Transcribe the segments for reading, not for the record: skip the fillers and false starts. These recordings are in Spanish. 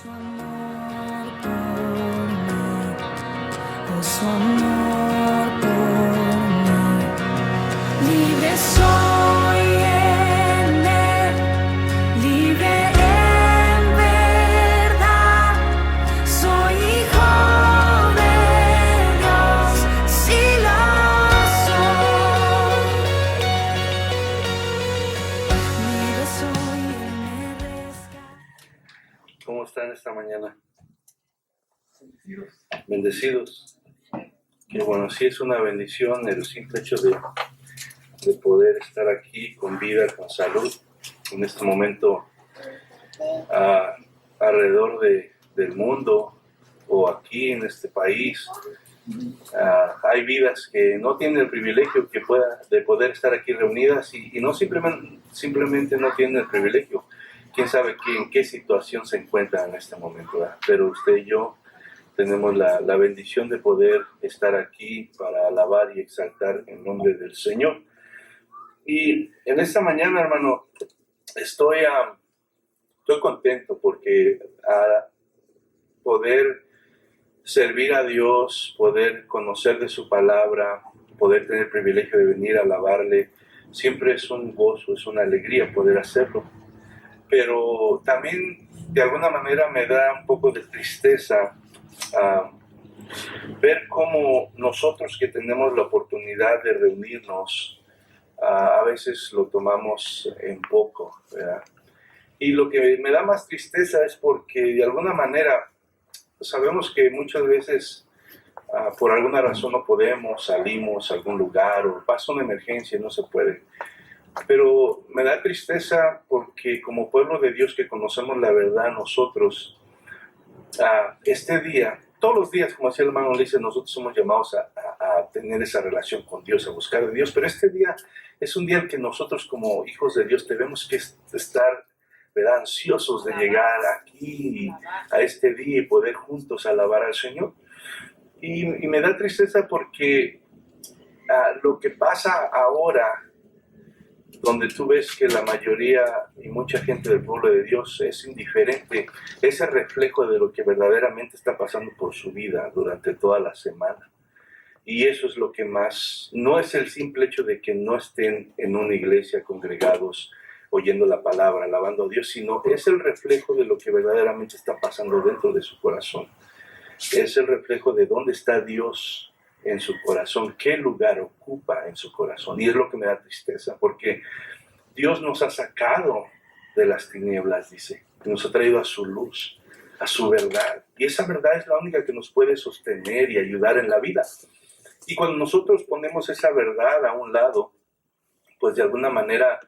Su amor por mí, oh, su amor por mí. Libre soy en él, libre en verdad. Soy hijo de Dios, sí lo soy. Libre soy, él me rescata. ¿Cómo están esta mañana? Bendecidos. Que bueno, sí es una bendición el simple hecho de poder estar aquí con vida, con salud, en este momento alrededor del mundo o aquí en este país. Hay vidas que no tienen el privilegio de poder estar aquí reunidas y no simplemente no tienen el privilegio. Quién sabe en qué situación se encuentran en este momento, ¿verdad? Pero usted y yo tenemos la bendición de poder estar aquí para alabar y exaltar el nombre del Señor. Y en esta mañana, hermano, estoy contento porque poder servir a Dios, poder conocer de su palabra, poder tener el privilegio de venir a alabarle, siempre es un gozo, es una alegría poder hacerlo. Pero también de alguna manera me da un poco de tristeza ver cómo nosotros que tenemos la oportunidad de reunirnos, a veces lo tomamos en poco, ¿verdad? Y lo que me da más tristeza es porque de alguna manera sabemos que muchas veces por alguna razón no podemos, salimos a algún lugar o pasa una emergencia y no se puede. Pero me da tristeza porque como pueblo de Dios que conocemos la verdad nosotros, este día, todos los días, como decía el hermano Ulises, nosotros somos llamados a tener esa relación con Dios, a buscar de Dios, pero este día es un día en que nosotros como hijos de Dios tenemos que estar, ¿verdad?, ansiosos de llegar aquí a este día y poder juntos alabar al Señor. Y me da tristeza porque lo que pasa ahora, donde tú ves que la mayoría y mucha gente del pueblo de Dios es indiferente, es el reflejo de lo que verdaderamente está pasando por su vida durante toda la semana. Y eso es lo que más, no es el simple hecho de que no estén en una iglesia congregados oyendo la palabra, alabando a Dios, sino es el reflejo de lo que verdaderamente está pasando dentro de su corazón. Es el reflejo de dónde está Dios en su corazón, qué lugar ocupa en su corazón. Y es lo que me da tristeza, porque Dios nos ha sacado de las tinieblas, dice, y nos ha traído a su luz, a su verdad. Y esa verdad es la única que nos puede sostener y ayudar en la vida. Y cuando nosotros ponemos esa verdad a un lado, pues de alguna manera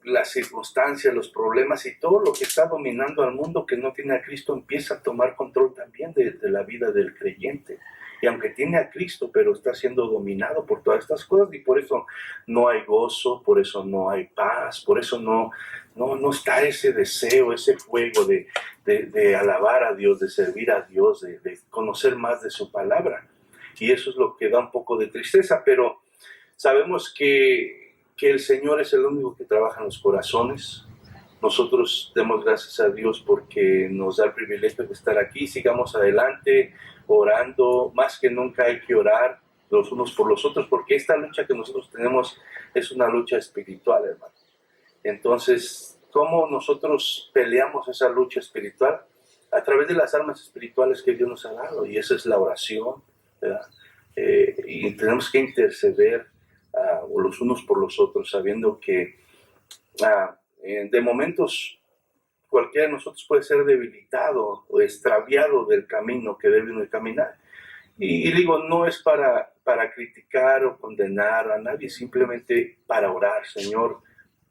las circunstancias, los problemas y todo lo que está dominando al mundo que no tiene a Cristo empieza a tomar control también de la vida del creyente. Y aunque tiene a Cristo, pero está siendo dominado por todas estas cosas y por eso no hay gozo, por eso no hay paz, por eso no está ese deseo, ese fuego de alabar a Dios, de servir a Dios, de conocer más de su palabra. Y eso es lo que da un poco de tristeza, pero sabemos que el Señor es el único que trabaja en los corazones. Nosotros demos gracias a Dios porque nos da el privilegio de estar aquí. Sigamos adelante, orando. Más que nunca hay que orar los unos por los otros, porque esta lucha que nosotros tenemos es una lucha espiritual, hermano. Entonces, ¿cómo nosotros peleamos esa lucha espiritual? A través de las armas espirituales que Dios nos ha dado, y esa es la oración, ¿verdad? Y tenemos que interceder los unos por los otros, sabiendo que de momentos cualquiera de nosotros puede ser debilitado o extraviado del camino que debe uno caminar. Y digo, no es para criticar o condenar a nadie, simplemente para orar. Señor,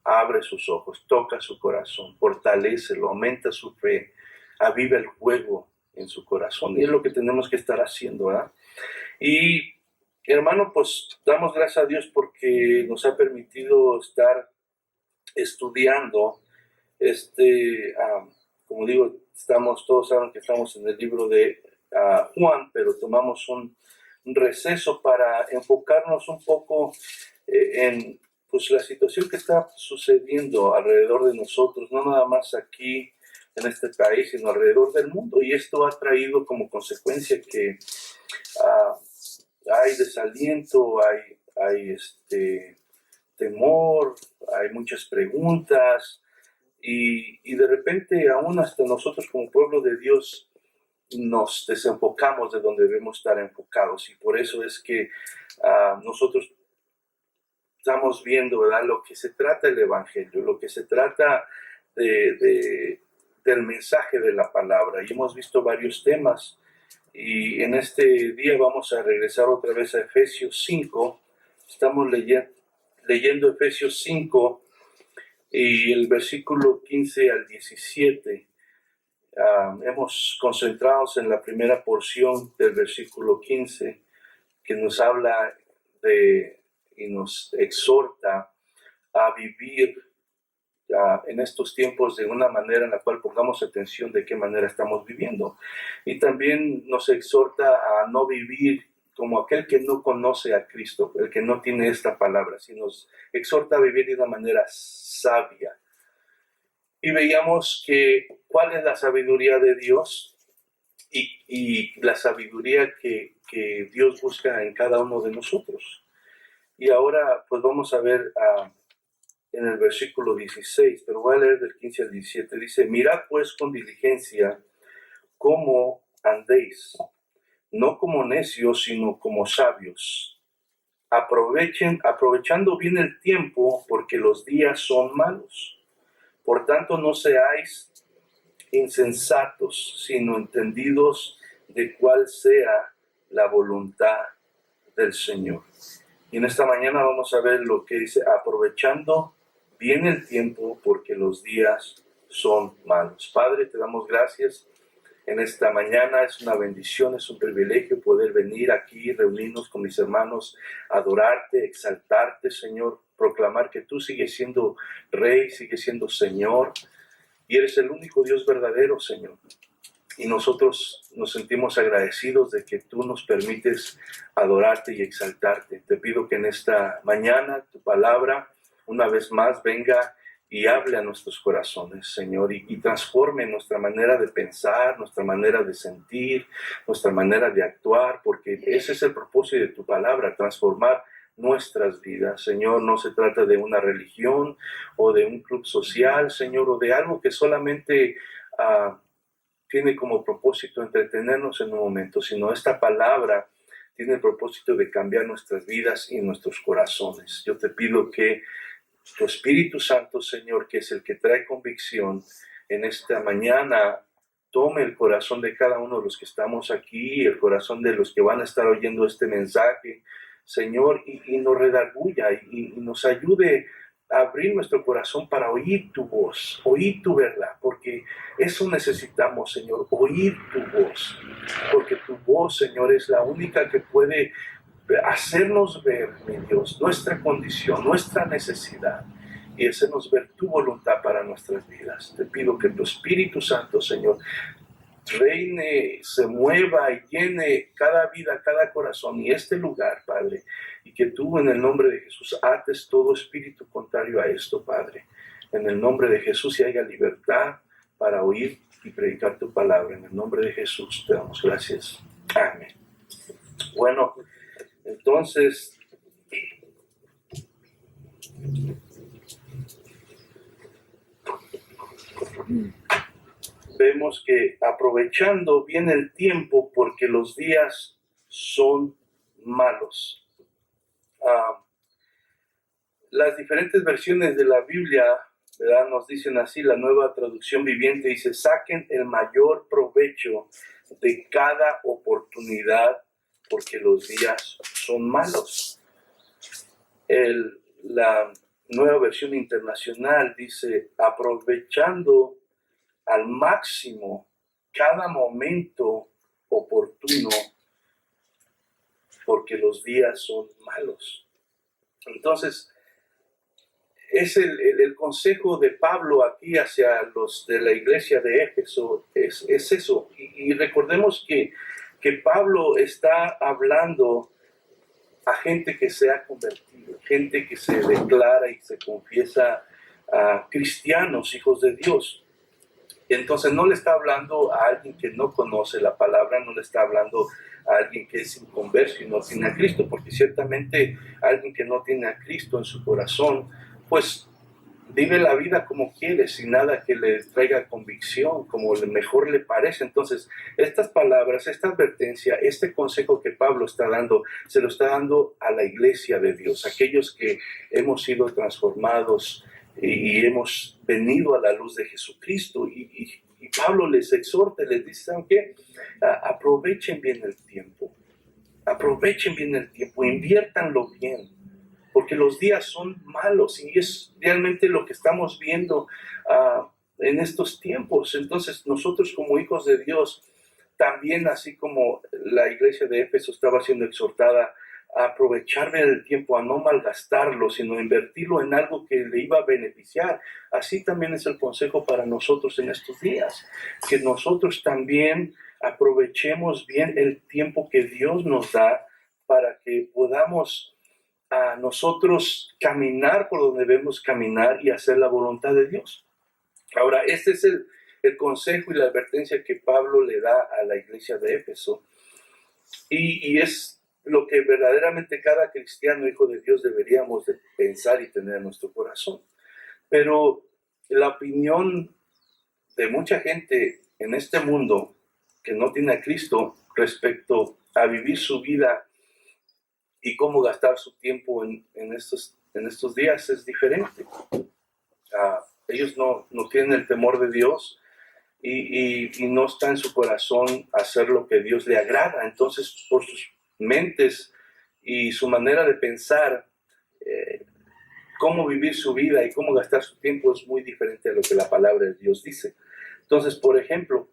abre sus ojos, toca su corazón, fortalécelo, aumenta su fe, aviva el fuego en su corazón. Y es lo que tenemos que estar haciendo, ¿verdad? Y hermano, pues damos gracias a Dios porque nos ha permitido estar estudiando, como digo, todos saben que estamos en el libro de Juan, pero tomamos un receso para enfocarnos un poco en pues la situación que está sucediendo alrededor de nosotros, no nada más aquí en este país, sino alrededor del mundo. Y esto ha traído como consecuencia que hay desaliento, hay temor, hay muchas preguntas y de repente aún hasta nosotros como pueblo de Dios nos desenfocamos de donde debemos estar enfocados y por eso es que nosotros estamos viendo, ¿verdad?, lo que se trata el Evangelio, lo que se trata del mensaje de la palabra. Y hemos visto varios temas y en este día vamos a regresar otra vez a Efesios 5. Estamos leyendo Efesios 5 y el versículo 15 al 17. Hemos concentrados en la primera porción del versículo 15 que nos habla y nos exhorta a vivir en estos tiempos de una manera en la cual pongamos atención de qué manera estamos viviendo. Y también nos exhorta a no vivir como aquel que no conoce a Cristo, el que no tiene esta palabra, sino nos exhorta a vivir de una manera sabia. Y veíamos que cuál es la sabiduría de Dios y la sabiduría que Dios busca en cada uno de nosotros. Y ahora pues vamos a ver en el versículo 16, pero voy a leer del 15 al 17. Dice, mirad pues con diligencia cómo andéis, no como necios, sino como sabios. Aprovechando bien el tiempo, porque los días son malos. Por tanto, no seáis insensatos, sino entendidos de cuál sea la voluntad del Señor. Y en esta mañana vamos a ver lo que dice, aprovechando bien el tiempo porque los días son malos. Padre, te damos gracias en esta mañana. Es una bendición, es un privilegio poder venir aquí, reunirnos con mis hermanos, adorarte, exaltarte, Señor, proclamar que tú sigues siendo Rey, sigues siendo Señor y eres el único Dios verdadero, Señor. Y nosotros nos sentimos agradecidos de que tú nos permites adorarte y exaltarte. Te pido que en esta mañana tu palabra una vez más venga y hable a nuestros corazones, Señor, y transforme nuestra manera de pensar, nuestra manera de sentir, nuestra manera de actuar, porque ese es el propósito de tu palabra, transformar nuestras vidas. Señor, no se trata de una religión o de un club social, Señor, o de algo que solamente tiene como propósito entretenernos en un momento, sino esta palabra tiene el propósito de cambiar nuestras vidas y nuestros corazones. Yo te pido que tu Espíritu Santo, Señor, que es el que trae convicción, en esta mañana tome el corazón de cada uno de los que estamos aquí, el corazón de los que van a estar oyendo este mensaje, Señor, y nos redarguya y nos ayude a abrir nuestro corazón para oír tu voz, oír tu verdad, porque eso necesitamos, Señor, oír tu voz, porque tu voz, Señor, es la única que puede hacernos ver, mi Dios, nuestra condición, nuestra necesidad y hacernos ver tu voluntad para nuestras vidas. Te pido que tu Espíritu Santo, Señor, reine, se mueva y llene cada vida, cada corazón y este lugar, Padre, y que tú en el nombre de Jesús ates todo espíritu contrario a esto, Padre. En el nombre de Jesús y haya libertad para oír y predicar tu palabra. En el nombre de Jesús te damos gracias. Amén. Bueno, entonces, vemos que aprovechando bien el tiempo porque los días son malos. Las diferentes versiones de la Biblia, ¿verdad?, nos dicen así. La Nueva Traducción Viviente dice, saquen el mayor provecho de cada oportunidad porque los días son malos. La Nueva Versión Internacional dice, aprovechando al máximo cada momento oportuno porque los días son malos. Entonces, es el consejo de Pablo aquí hacia los de la iglesia de Éfeso, es eso. Y recordemos que Pablo está hablando a gente que se ha convertido, gente que se declara y se confiesa cristianos, hijos de Dios. Entonces no le está hablando a alguien que no conoce la palabra, no le está hablando a alguien que es inconverso y no tiene a Cristo, porque ciertamente alguien que no tiene a Cristo en su corazón, pues vive la vida como quiere, sin nada que le traiga convicción, como mejor le parece. Entonces, estas palabras, esta advertencia, este consejo que Pablo está dando, se lo está dando a la iglesia de Dios, aquellos que hemos sido transformados y hemos venido a la luz de Jesucristo. Y Pablo les exhorta, les dice, ¿saben qué? Aprovechen bien el tiempo, inviértanlo bien, porque los días son malos y es realmente lo que estamos viendo en estos tiempos. Entonces nosotros como hijos de Dios, también así como la iglesia de Éfeso estaba siendo exhortada a aprovechar bien el tiempo, a no malgastarlo, sino a invertirlo en algo que le iba a beneficiar. Así también es el consejo para nosotros en estos días, que nosotros también aprovechemos bien el tiempo que Dios nos da para que podamos a nosotros caminar por donde debemos caminar y hacer la voluntad de Dios. Ahora, este es el consejo y la advertencia que Pablo le da a la iglesia de Éfeso. Y es lo que verdaderamente cada cristiano, hijo de Dios, deberíamos de pensar y tener en nuestro corazón. Pero la opinión de mucha gente en este mundo que no tiene a Cristo respecto a vivir su vida y cómo gastar su tiempo en estos días es diferente. Ellos no tienen el temor de Dios y no está en su corazón hacer lo que Dios le agrada. Entonces, por sus mentes y su manera de pensar, cómo vivir su vida y cómo gastar su tiempo es muy diferente a lo que la palabra de Dios dice. Entonces, por ejemplo,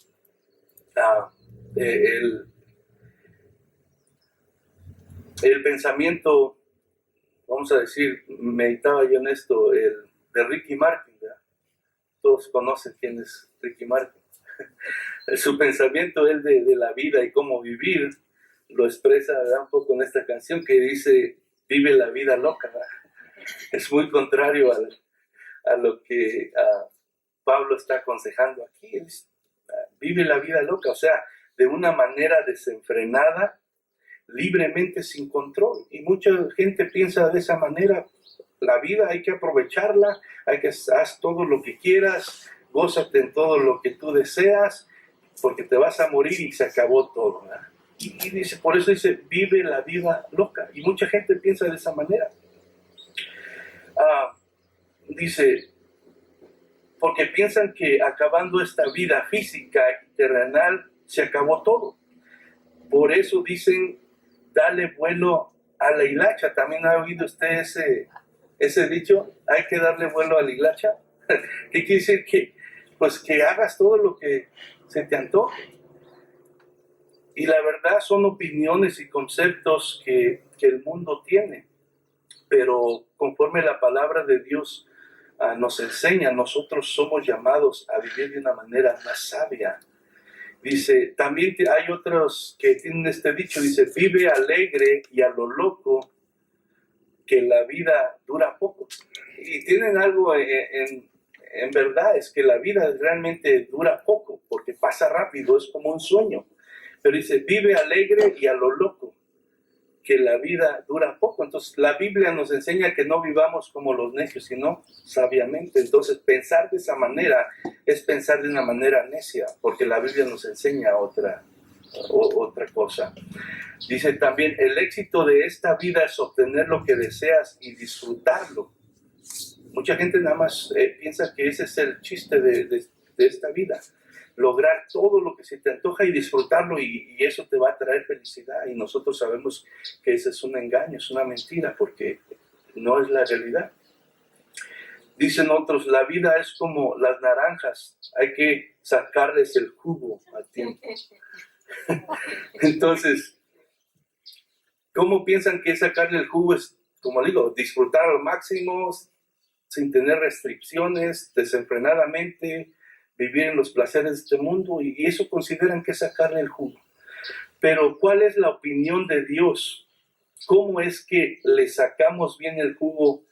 el pensamiento, vamos a decir, meditaba yo en esto, el de Ricky Martin, ¿verdad? Todos conocen quién es Ricky Martin. Su pensamiento, él de la vida y cómo vivir, lo expresa, ¿verdad?, un poco en esta canción que dice, vive la vida loca, ¿verdad? Es muy contrario a lo que Pablo está aconsejando aquí. Vive la vida loca, o sea, de una manera desenfrenada, libremente, sin control. Y mucha gente piensa de esa manera: la vida hay que aprovecharla, hay que hacer todo lo que quieras, gózate en todo lo que tú deseas, porque te vas a morir y se acabó todo, ¿verdad? Y dice, por eso dice, vive la vida loca. Y mucha gente piensa de esa manera. Dice, porque piensan que acabando esta vida física y terrenal se acabó todo. Por eso dicen, dale vuelo a la hilacha. ¿También ha oído usted ese dicho? Hay que darle vuelo a la hilacha. ¿Qué quiere decir? Que hagas todo lo que se te antoje. Y la verdad son opiniones y conceptos que el mundo tiene. Pero conforme la palabra de Dios nos enseña, nosotros somos llamados a vivir de una manera más sabia. Dice, también hay otros que tienen este dicho, dice, vive alegre y a lo loco, que la vida dura poco. Y tienen algo en verdad, es que la vida realmente dura poco, porque pasa rápido, es como un sueño. Pero dice, vive alegre y a lo loco, que la vida dura poco. Entonces la Biblia nos enseña que no vivamos como los necios, sino sabiamente. Entonces pensar de esa manera es pensar de una manera necia, porque la Biblia nos enseña otra cosa. Dice también, el éxito de esta vida es obtener lo que deseas y disfrutarlo. Mucha gente nada más piensa que ese es el chiste de esta vida. Lograr todo lo que se te antoja y disfrutarlo, y eso te va a traer felicidad. Y nosotros sabemos que ese es un engaño, es una mentira, porque no es la realidad. Dicen otros, la vida es como las naranjas, hay que sacarles el jugo a tiempo. Entonces, ¿cómo piensan que sacarle el jugo es, como digo, disfrutar al máximo, sin tener restricciones, desenfrenadamente, vivir en los placeres de este mundo? Y eso consideran que es sacarle el jugo. Pero ¿cuál es la opinión de Dios ¿Cómo es que le sacamos bien el jugo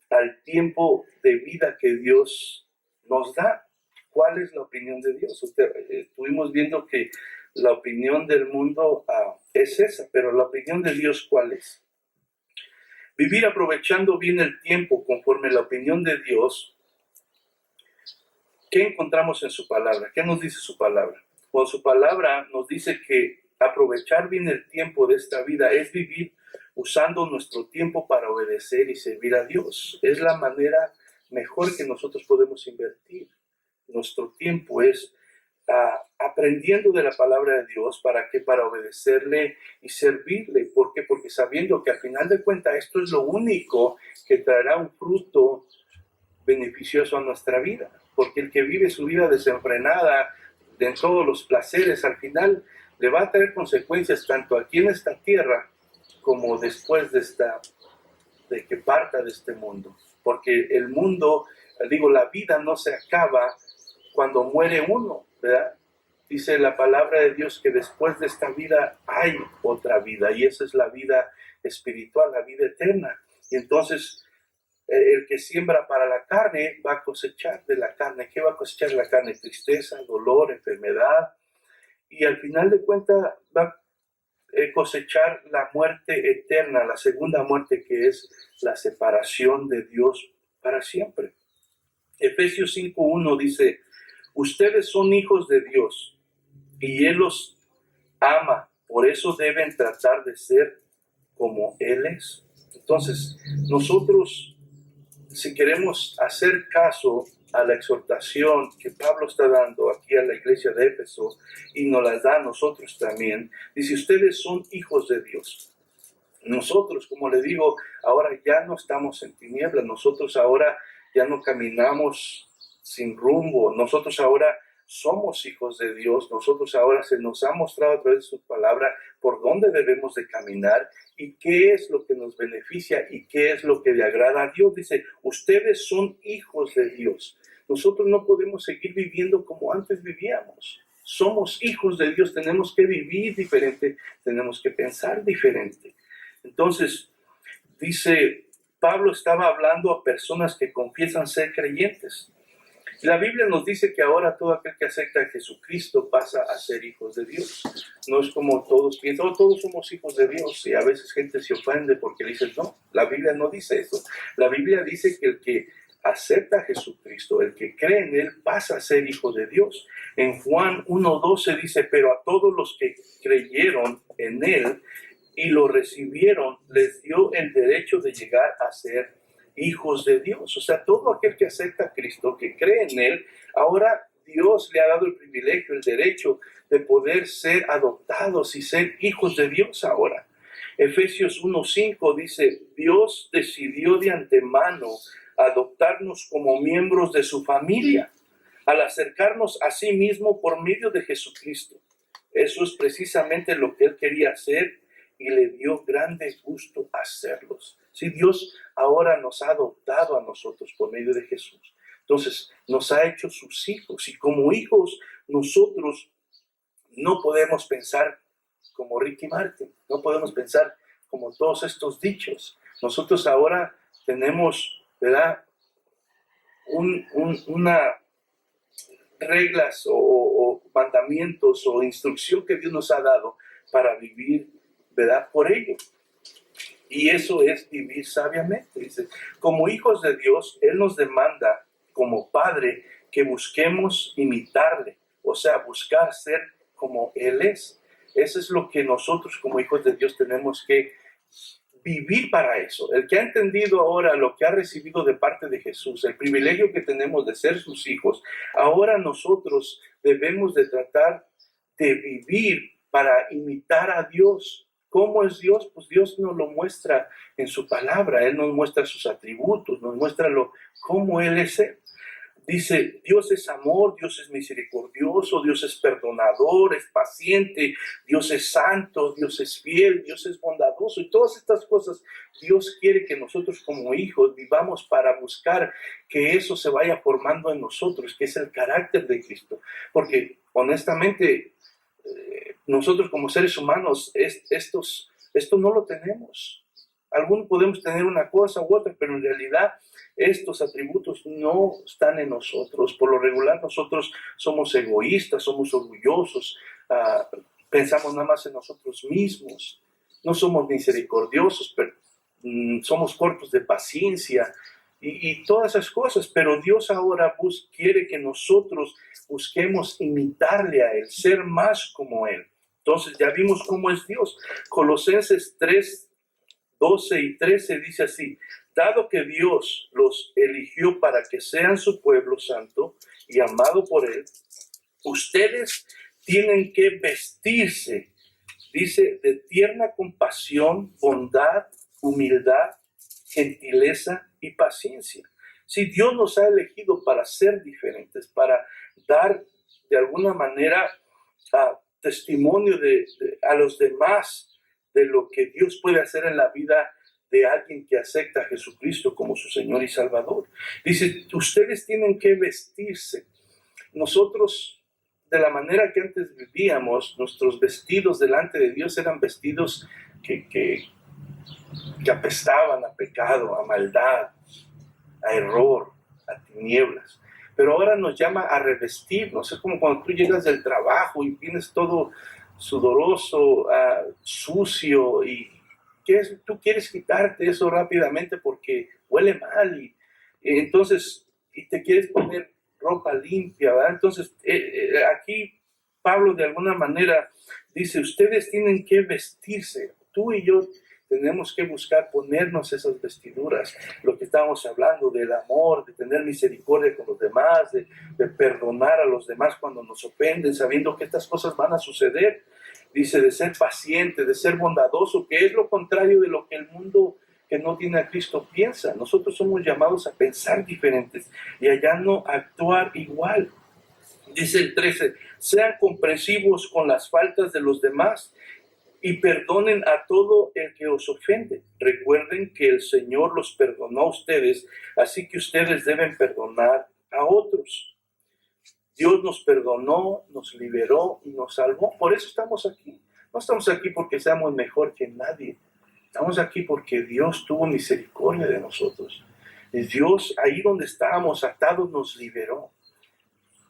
al tiempo de vida que Dios nos da? ¿Cuál es la opinión de Dios? Estuvimos viendo que la opinión del mundo es esa, pero la opinión de Dios, ¿cuál es? Vivir aprovechando bien el tiempo conforme la opinión de Dios. ¿Qué encontramos en su palabra? ¿Qué nos dice su palabra? Pues su palabra nos dice que aprovechar bien el tiempo de esta vida es vivir usando nuestro tiempo para obedecer y servir a Dios. Es la manera mejor que nosotros podemos invertir nuestro tiempo, es aprendiendo de la palabra de Dios. ¿Para qué? Para obedecerle y servirle. ¿Por qué? Porque sabiendo que al final de cuentas esto es lo único que traerá un fruto beneficioso a nuestra vida. Porque el que vive su vida desenfrenada en todos los placeres, al final le va a traer consecuencias tanto aquí en esta tierra como después de que parta de este mundo. Porque el mundo, la vida no se acaba cuando muere uno, ¿verdad? Dice la palabra de Dios que después de esta vida hay otra vida, y esa es la vida espiritual, la vida eterna. Y entonces el que siembra para la carne va a cosechar de la carne. ¿Qué va a cosechar la carne? Tristeza, dolor, enfermedad, y al final de cuentas va a cosechar la muerte eterna, la segunda muerte, que es la separación de Dios para siempre. Efesios 5:1 dice: ustedes son hijos de Dios y Él los ama, por eso deben tratar de ser como Él es. Entonces, nosotros, si queremos hacer caso a la exhortación que Pablo está dando aquí a la iglesia de Éfeso, y nos la da a nosotros también, dice: ustedes son hijos de Dios. Nosotros, como le digo, ahora ya no estamos en tinieblas, nosotros ahora ya no caminamos sin rumbo, nosotros ahora somos hijos de Dios, nosotros ahora se nos ha mostrado a través de su palabra por dónde debemos de caminar y qué es lo que nos beneficia y qué es lo que le agrada a Dios. Dice: ustedes son hijos de Dios. Nosotros no podemos seguir viviendo como antes vivíamos. Somos hijos de Dios, tenemos que vivir diferente, tenemos que pensar diferente. Entonces, dice, Pablo estaba hablando a personas que confiesan ser creyentes. La Biblia nos dice que ahora todo aquel que acepta a Jesucristo pasa a ser hijos de Dios. No es como todos piensan: todos somos hijos de Dios, y a veces gente se ofende porque dice: no, la Biblia no dice eso. La Biblia dice que el que acepta a Jesucristo, el que cree en Él, pasa a ser hijo de Dios. En Juan 1:12 dice: pero a todos los que creyeron en Él y lo recibieron, les dio el derecho de llegar a ser hijos de Dios. O sea, todo aquel que acepta a Cristo, que cree en Él, ahora Dios le ha dado el privilegio, el derecho de poder ser adoptados y ser hijos de Dios ahora. Efesios 1:5 dice: Dios decidió de antemano adoptarnos como miembros de su familia, al acercarnos a sí mismo por medio de Jesucristo. Eso es precisamente lo que Él quería hacer, y le dio grande gusto hacerlos. Sí, Dios ahora nos ha adoptado a nosotros por medio de Jesús. Entonces, nos ha hecho sus hijos, y como hijos nosotros no podemos pensar como Ricky Martin, no podemos pensar como todos estos dichos. Nosotros ahora tenemos, ¿verdad?, una reglas o mandamientos o instrucción que Dios nos ha dado para vivir, ¿verdad?, por ello. Y eso es vivir sabiamente. Dice: como hijos de Dios, Él nos demanda como Padre que busquemos imitarle, o sea, buscar ser como Él es. Eso es lo que nosotros como hijos de Dios tenemos que vivir para eso. El que ha entendido ahora lo que ha recibido de parte de Jesús, el privilegio que tenemos de ser sus hijos, ahora nosotros debemos de tratar de vivir para imitar a Dios. ¿Cómo es Dios? Pues Dios nos lo muestra en su palabra. Él nos muestra sus atributos, nos muestra cómo Él es Él. Dice: Dios es amor, Dios es misericordioso, Dios es perdonador, es paciente, Dios es santo, Dios es fiel, Dios es bondadoso. Y todas estas cosas Dios quiere que nosotros como hijos vivamos para buscar que eso se vaya formando en nosotros, que es el carácter de Cristo. Porque honestamente, nosotros como seres humanos, estos Esto no lo tenemos. Algunos podemos tener una cosa u otra, pero en realidad estos atributos no están en nosotros. Por lo regular nosotros somos egoístas, somos orgullosos, pensamos nada más en nosotros mismos. No somos misericordiosos, pero somos cortos de paciencia y todas esas cosas. Pero Dios ahora quiere que nosotros busquemos imitarle a Él, ser más como Él. Entonces ya vimos cómo es Dios. Colosenses 3:12 y 13 dice así: dado que Dios los eligió para que sean su pueblo santo y amado por Él, ustedes tienen que vestirse, dice, de tierna compasión, bondad, humildad, gentileza y paciencia. Si Dios nos ha elegido para ser diferentes, para dar de alguna manera testimonio a los demás de lo que Dios puede hacer en la vida de alguien que acepta a Jesucristo como su Señor y Salvador. Dice, ustedes tienen que vestirse. Nosotros, de la manera que antes vivíamos, nuestros vestidos delante de Dios eran vestidos que apestaban a pecado, a maldad, a error, a tinieblas. Pero ahora nos llama a revestirnos. Es como cuando tú llegas del trabajo y vienes todo sudoroso, sucio, y tú quieres quitarte eso rápidamente porque huele mal, y entonces te quieres poner ropa limpia, ¿verdad? Entonces aquí Pablo de alguna manera dice, ustedes tienen que vestirse. Tú y yo tenemos que buscar ponernos esas vestiduras, lo que estábamos hablando del amor, de tener misericordia con los demás, de perdonar a los demás cuando nos ofenden, sabiendo que estas cosas van a suceder. Dice de ser paciente, de ser bondadoso, que es lo contrario de lo que el mundo que no tiene a Cristo piensa. Nosotros somos llamados a pensar diferentes y allá no actuar igual. Dice el 13, sean comprensivos con las faltas de los demás y perdonen a todo el que os ofende. Recuerden que el Señor los perdonó a ustedes, así que ustedes deben perdonar a otros. Dios nos perdonó, nos liberó y nos salvó. Por eso estamos aquí. No estamos aquí porque seamos mejor que nadie. Estamos aquí porque Dios tuvo misericordia de nosotros. Y Dios, ahí donde estábamos atados, nos liberó.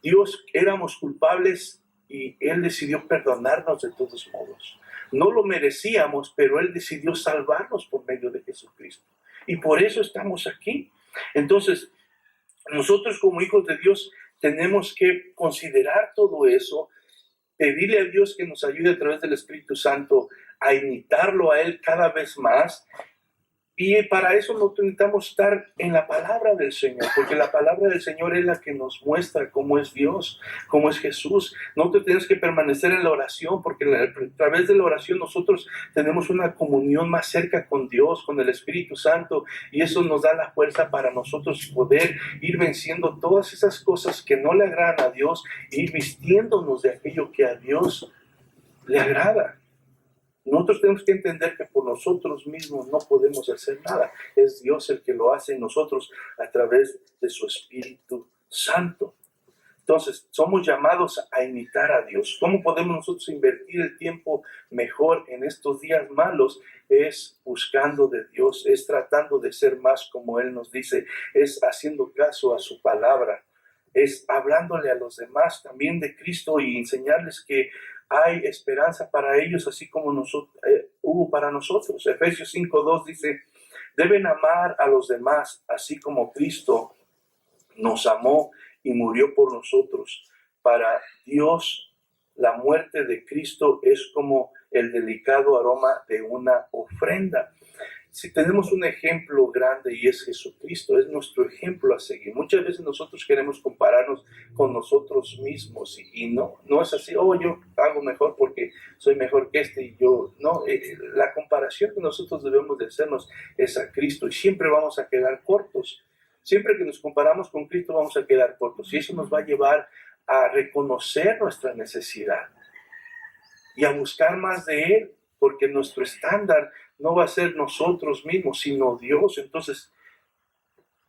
Dios, éramos culpables y Él decidió perdonarnos de todos modos. No lo merecíamos, pero Él decidió salvarnos por medio de Jesucristo. Y por eso estamos aquí. Entonces, nosotros como hijos de Dios tenemos que considerar todo eso, pedirle a Dios que nos ayude a través del Espíritu Santo a imitarlo a Él cada vez más. Y para eso no necesitamos estar en la palabra del Señor, porque la palabra del Señor es la que nos muestra cómo es Dios, cómo es Jesús. No te tienes que permanecer en la oración, porque a través de la oración nosotros tenemos una comunión más cerca con Dios, con el Espíritu Santo, y eso nos da la fuerza para nosotros poder ir venciendo todas esas cosas que no le agradan a Dios, e ir vistiéndonos de aquello que a Dios le agrada. Nosotros tenemos que entender que por nosotros mismos no podemos hacer nada. Es Dios el que lo hace en nosotros a través de su Espíritu Santo. Entonces, somos llamados a imitar a Dios. ¿Cómo podemos nosotros invertir el tiempo mejor en estos días malos? Es buscando de Dios, es tratando de ser más como Él nos dice, es haciendo caso a su palabra, es hablándole a los demás también de Cristo y enseñarles que hay esperanza para ellos, así como hubo para nosotros. Efesios 5:2 dice, deben amar a los demás, así como Cristo nos amó y murió por nosotros. Para Dios, la muerte de Cristo es como el delicado aroma de una ofrenda. Si tenemos un ejemplo grande y es Jesucristo, es nuestro ejemplo a seguir. Muchas veces nosotros queremos compararnos con nosotros mismos y no es así. Yo hago mejor porque soy mejor que este y yo. No, la comparación que nosotros debemos de hacernos es a Cristo y siempre vamos a quedar cortos. Siempre que nos comparamos con Cristo vamos a quedar cortos y eso nos va a llevar a reconocer nuestra necesidad y a buscar más de Él, porque nuestro estándar no va a ser nosotros mismos, sino Dios. Entonces,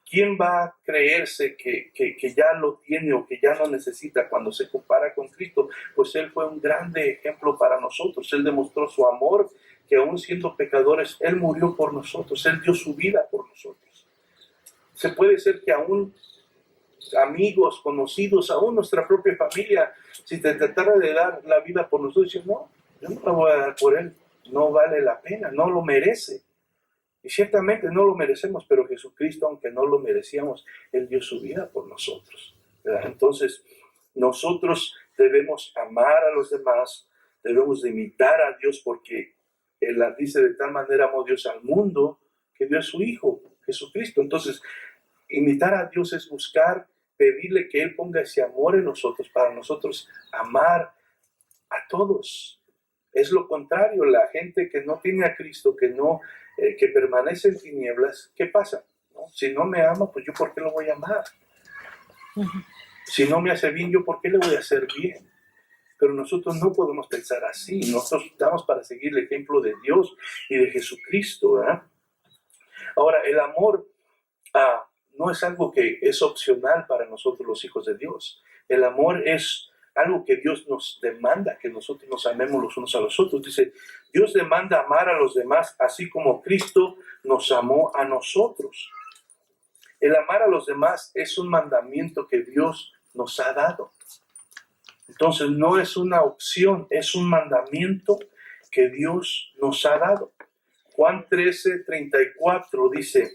¿quién va a creerse que ya lo tiene o que ya no necesita cuando se compara con Cristo? Pues Él fue un grande ejemplo para nosotros. Él demostró su amor que aún siendo pecadores, Él murió por nosotros, Él dio su vida por nosotros. Se puede ser que aún amigos, conocidos, aún nuestra propia familia, si te tratara de dar la vida por nosotros, dicen, no, yo no la voy a dar por Él, no vale la pena, no lo merece. Y ciertamente no lo merecemos, pero Jesucristo, aunque no lo merecíamos, Él dio su vida por nosotros, ¿verdad? Entonces, nosotros debemos amar a los demás, debemos de imitar a Dios, porque Él dice, de tal manera amó Dios al mundo, que dio a su Hijo, Jesucristo. Entonces, imitar a Dios es buscar, pedirle que Él ponga ese amor en nosotros, para nosotros amar a todos. Es lo contrario, la gente que no tiene a Cristo, que permanece en tinieblas, ¿qué pasa? ¿No? Si no me ama, pues yo ¿por qué lo voy a amar? Si no me hace bien, yo ¿por qué le voy a hacer bien? Pero nosotros no podemos pensar así. Nosotros estamos para seguir el ejemplo de Dios y de Jesucristo, ¿verdad? Ahora, el amor no es algo que es opcional para nosotros los hijos de Dios. El amor es algo que Dios nos demanda, que nosotros nos amemos los unos a los otros. Dice, Dios demanda amar a los demás, así como Cristo nos amó a nosotros. El amar a los demás es un mandamiento que Dios nos ha dado. Entonces no es una opción, es un mandamiento que Dios nos ha dado. Juan 13:34 dice,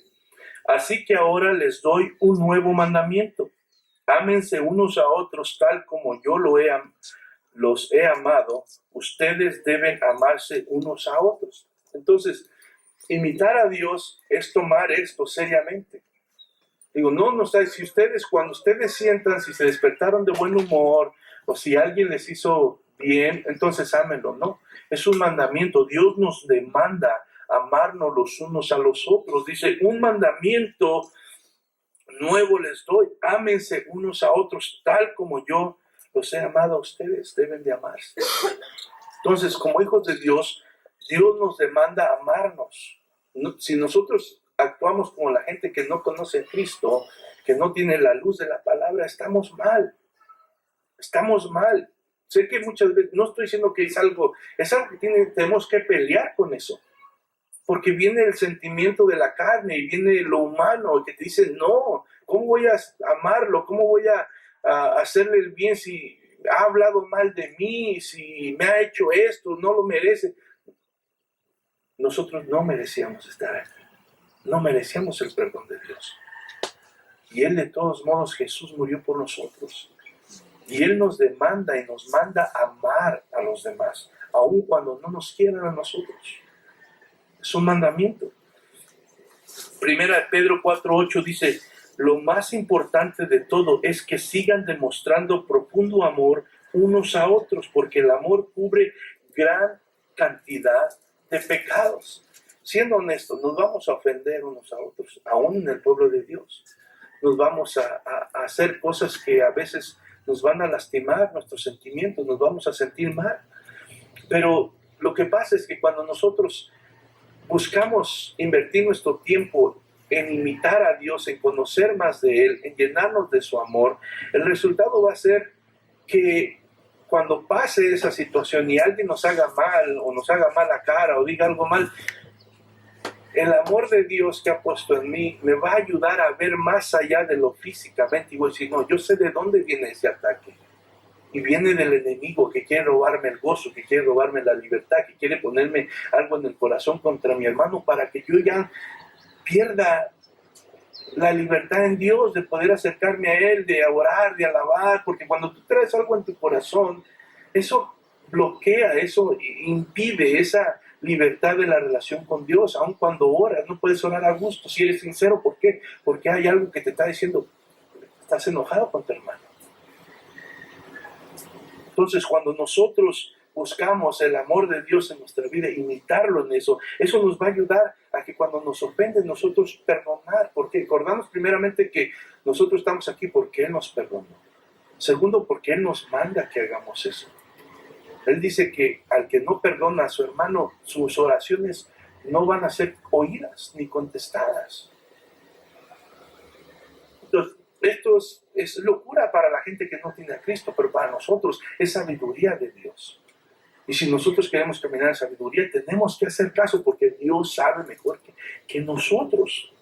así que ahora les doy un nuevo mandamiento. Ámense unos a otros tal como yo los he amado. Ustedes deben amarse unos a otros. Entonces, imitar a Dios es tomar esto seriamente. Digo, no está, si ustedes, cuando ustedes sientan, si se despertaron de buen humor, o si alguien les hizo bien, entonces ámenlo, ¿no? Es un mandamiento. Dios nos demanda amarnos los unos a los otros. Dice, un mandamiento nuevo les doy, ámense unos a otros, tal como yo los he amado a ustedes, deben de amarse. Entonces, como hijos de Dios, Dios nos demanda amarnos. Si nosotros actuamos como la gente que no conoce a Cristo, que no tiene la luz de la palabra, estamos mal. Estamos mal. Sé que muchas veces, no estoy diciendo que es algo que tenemos que pelear con eso. Porque viene el sentimiento de la carne y viene lo humano que te dice, no, ¿cómo voy a amarlo? ¿Cómo voy a hacerle el bien si ha hablado mal de mí, si me ha hecho esto, no lo merece? Nosotros no merecíamos estar aquí, no merecíamos el perdón de Dios. Y Él, de todos modos, Jesús murió por nosotros. Y Él nos demanda y nos manda amar a los demás, aun cuando no nos quieran a nosotros. Es un mandamiento. Primera de Pedro 4:8 dice, lo más importante de todo es que sigan demostrando profundo amor unos a otros, porque el amor cubre gran cantidad de pecados. Siendo honestos, nos vamos a ofender unos a otros, aún en el pueblo de Dios. Nos vamos a hacer cosas que a veces nos van a lastimar nuestros sentimientos, nos vamos a sentir mal. Pero lo que pasa es que cuando nosotros buscamos invertir nuestro tiempo en imitar a Dios, en conocer más de Él, en llenarnos de su amor, el resultado va a ser que cuando pase esa situación y alguien nos haga mal o nos haga mala cara o diga algo mal, el amor de Dios que ha puesto en mí me va a ayudar a ver más allá de lo físicamente y voy a decir, no, yo sé de dónde viene ese ataque. Y viene del enemigo que quiere robarme el gozo, que quiere robarme la libertad, que quiere ponerme algo en el corazón contra mi hermano para que yo ya pierda la libertad en Dios de poder acercarme a Él, de orar, de alabar, porque cuando tú traes algo en tu corazón, eso bloquea, eso impide esa libertad de la relación con Dios. Aun cuando oras, no puedes orar a gusto, si eres sincero. ¿Por qué? Porque hay algo que te está diciendo, estás enojado con tu hermano. Entonces, cuando nosotros buscamos el amor de Dios en nuestra vida, imitarlo en eso nos va a ayudar a que cuando nos ofenden, nosotros perdonar. Porque recordamos primeramente que nosotros estamos aquí porque Él nos perdonó. Segundo, porque Él nos manda que hagamos eso. Él dice que al que no perdona a su hermano, sus oraciones no van a ser oídas ni contestadas. Entonces, esto es locura para la gente que no tiene a Cristo, pero para nosotros es sabiduría de Dios. Y si nosotros queremos caminar en sabiduría, tenemos que hacer caso porque Dios sabe mejor que nosotros.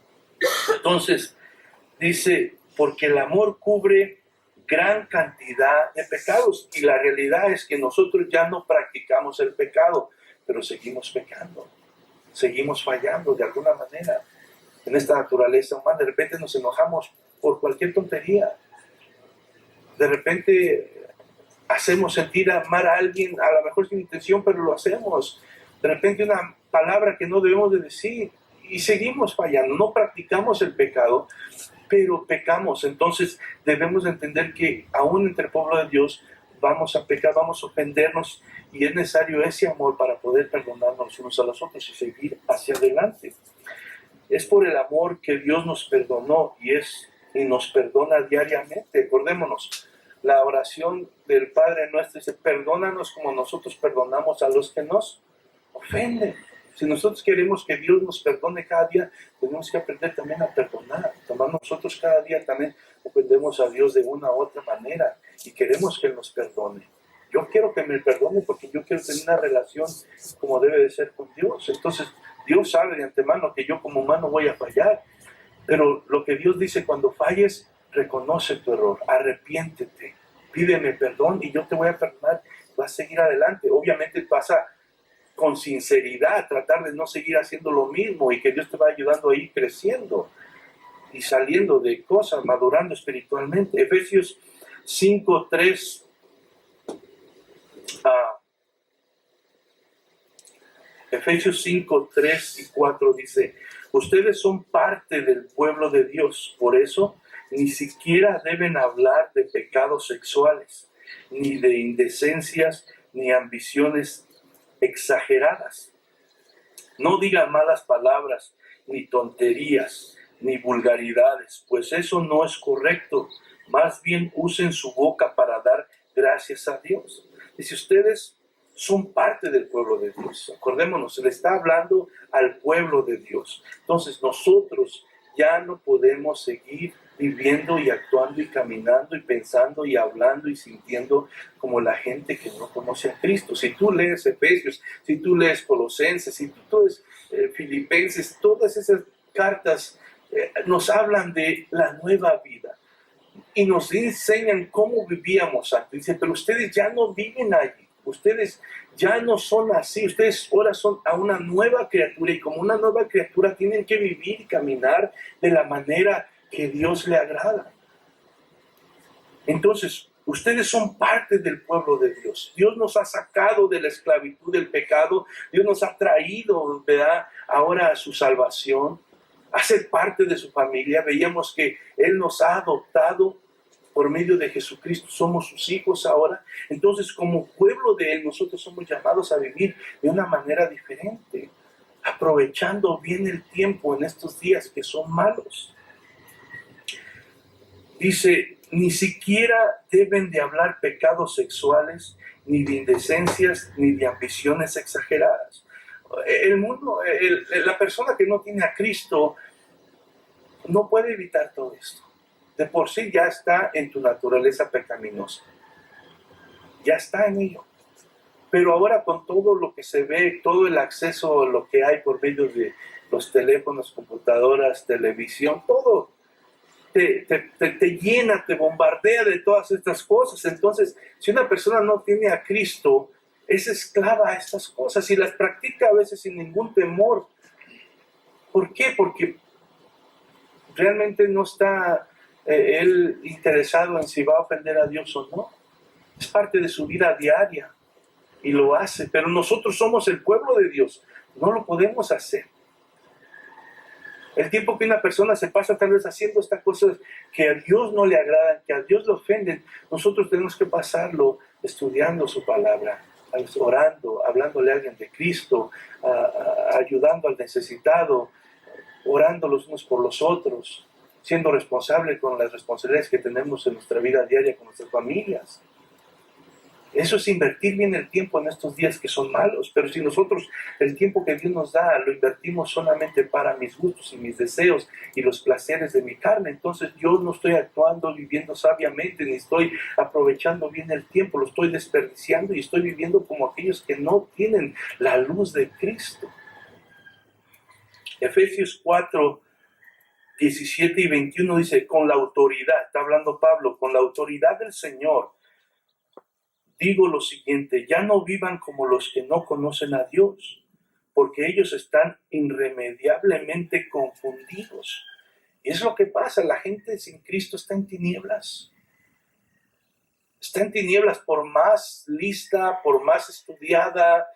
Entonces, dice, porque el amor cubre gran cantidad de pecados. Y la realidad es que nosotros ya no practicamos el pecado, pero seguimos pecando. Seguimos fallando de alguna manera en esta naturaleza humana. De repente nos enojamos por cualquier tontería. De repente hacemos sentir mal a alguien, a lo mejor sin intención, pero lo hacemos. De repente una palabra que no debemos de decir y seguimos fallando. No practicamos el pecado, pero pecamos. Entonces debemos entender que aún entre el pueblo de Dios vamos a pecar, vamos a ofendernos y es necesario ese amor para poder perdonarnos unos a los otros y seguir hacia adelante. Es por el amor que Dios nos perdonó y nos perdona diariamente. Acordémonos, la oración del Padre Nuestro dice, perdónanos como nosotros perdonamos a los que nos ofenden. Si nosotros queremos que Dios nos perdone cada día, tenemos que aprender también a perdonar. Nosotros cada día también ofendemos a Dios de una u otra manera y queremos que Él nos perdone. Yo quiero que me perdone porque yo quiero tener una relación como debe de ser con Dios. Entonces, Dios sabe de antemano que yo como humano voy a fallar. Pero lo que Dios dice, cuando falles, reconoce tu error, arrepiéntete, pídeme perdón y yo te voy a perdonar. Vas a seguir adelante. Obviamente pasa con sinceridad, tratar de no seguir haciendo lo mismo y que Dios te va ayudando a ir creciendo y saliendo de cosas, madurando espiritualmente. Efesios 5, 3 Efesios 5, 3 y 4 dice, ustedes son parte del pueblo de Dios, por eso ni siquiera deben hablar de pecados sexuales, ni de indecencias, ni ambiciones exageradas. No digan malas palabras, ni tonterías, ni vulgaridades, pues eso no es correcto. Más bien usen su boca para dar gracias a Dios. Y si ustedes son parte del pueblo de Dios, acordémonos, se le está hablando al pueblo de Dios. Entonces nosotros ya no podemos seguir viviendo y actuando y caminando y pensando y hablando y sintiendo como la gente que no conoce a Cristo. Si tú lees Efesios, si tú lees Colosenses, si tú lees Filipenses, todas esas cartas nos hablan de la nueva vida y nos enseñan cómo vivíamos antes. Dice, pero ustedes ya no viven allí, ustedes ya no son así, ustedes ahora son a una nueva criatura y como una nueva criatura tienen que vivir y caminar de la manera que Dios le agrada. Entonces, ustedes son parte del pueblo de Dios. Dios nos ha sacado de la esclavitud del pecado. Dios nos ha traído, ¿verdad?, ahora a su salvación, a ser parte de su familia. Veíamos que Él nos ha adoptado por medio de Jesucristo. Somos sus hijos ahora. Entonces, como pueblo de Él, nosotros somos llamados a vivir de una manera diferente, aprovechando bien el tiempo en estos días que son malos. Dice, ni siquiera deben de hablar pecados sexuales, ni de indecencias, ni de ambiciones exageradas. El mundo, la persona que no tiene a Cristo no puede evitar todo esto. De por sí ya está en tu naturaleza pecaminosa. Ya está en ello. Pero ahora con todo lo que se ve, todo el acceso a lo que hay por medio de los teléfonos, computadoras, televisión, todo te llena, te bombardea de todas estas cosas. Entonces, si una persona no tiene a Cristo, es esclava a estas cosas y las practica a veces sin ningún temor. ¿Por qué? Porque realmente no está él interesado en si va a ofender a Dios o no. Es parte de su vida diaria y lo hace. Pero nosotros somos el pueblo de Dios. No lo podemos hacer. El tiempo que una persona se pasa tal vez haciendo estas cosas que a Dios no le agradan, que a Dios le ofenden, nosotros tenemos que pasarlo estudiando su palabra, orando, hablándole a alguien de Cristo, ayudando al necesitado, orando los unos por los otros, siendo responsable con las responsabilidades que tenemos en nuestra vida diaria con nuestras familias. Eso es invertir bien el tiempo en estos días que son malos. Pero si nosotros el tiempo que Dios nos da lo invertimos solamente para mis gustos y mis deseos y los placeres de mi carne, entonces yo no estoy actuando, viviendo sabiamente, ni estoy aprovechando bien el tiempo, lo estoy desperdiciando y estoy viviendo como aquellos que no tienen la luz de Cristo. Efesios 4, 17 y 21 dice, con la autoridad, está hablando Pablo, con la autoridad del Señor, digo lo siguiente, ya no vivan como los que no conocen a Dios, porque ellos están irremediablemente confundidos. Y es lo que pasa, la gente sin Cristo está en tinieblas. Está en tinieblas por más lista, por más estudiada,